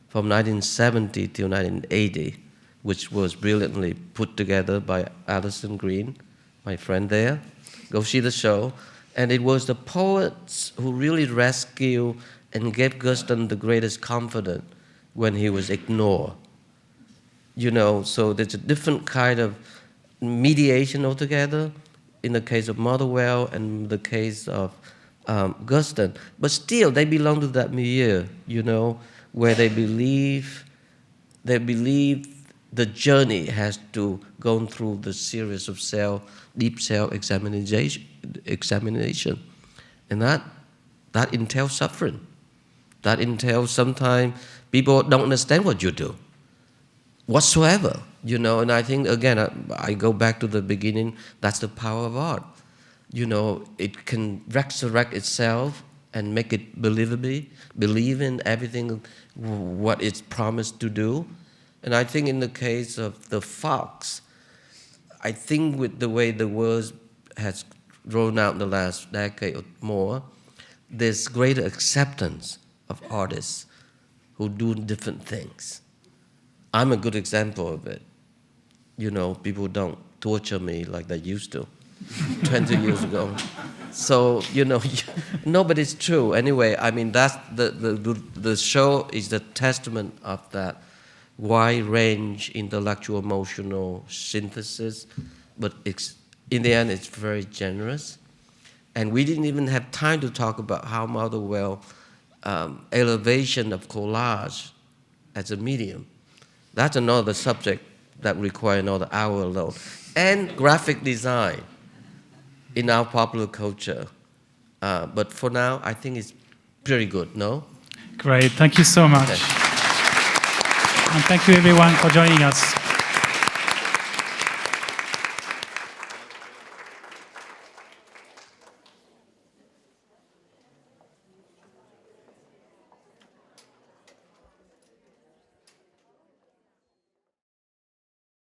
from 1970 till 1980, which was brilliantly put together by Alison Green, my friend there. Go see the show. And it was the poets who really rescued and gave Guston the greatest confidence when he was ignored. So there's a different kind of mediation altogether in the case of Motherwell and the case of Guston. But still, they belong to that milieu, where they believe the journey has to go through the series of deep self-examination. And that entails suffering. That entails sometimes people don't understand what you do whatsoever, and I think, again, I go back to the beginning, that's the power of art. It can resurrect itself and make it believe in everything what it's promised to do. And I think in the case of the Fox, I think with the way the world has grown out in the last decade or more, there's greater acceptance of artists who do different things. I'm a good example of it. People don't torture me like they used to 20 years ago. So, no, but it's true. Anyway, I mean, that's the show is the testament of that wide range intellectual emotional synthesis, but in the end, it's very generous. And we didn't even have time to talk about how Motherwell elevation of collage as a medium. That's another subject that requires another hour alone. And graphic design in our popular culture. But for now, I think it's pretty good, no? Great, thank you so much. Okay. And thank you everyone for joining us.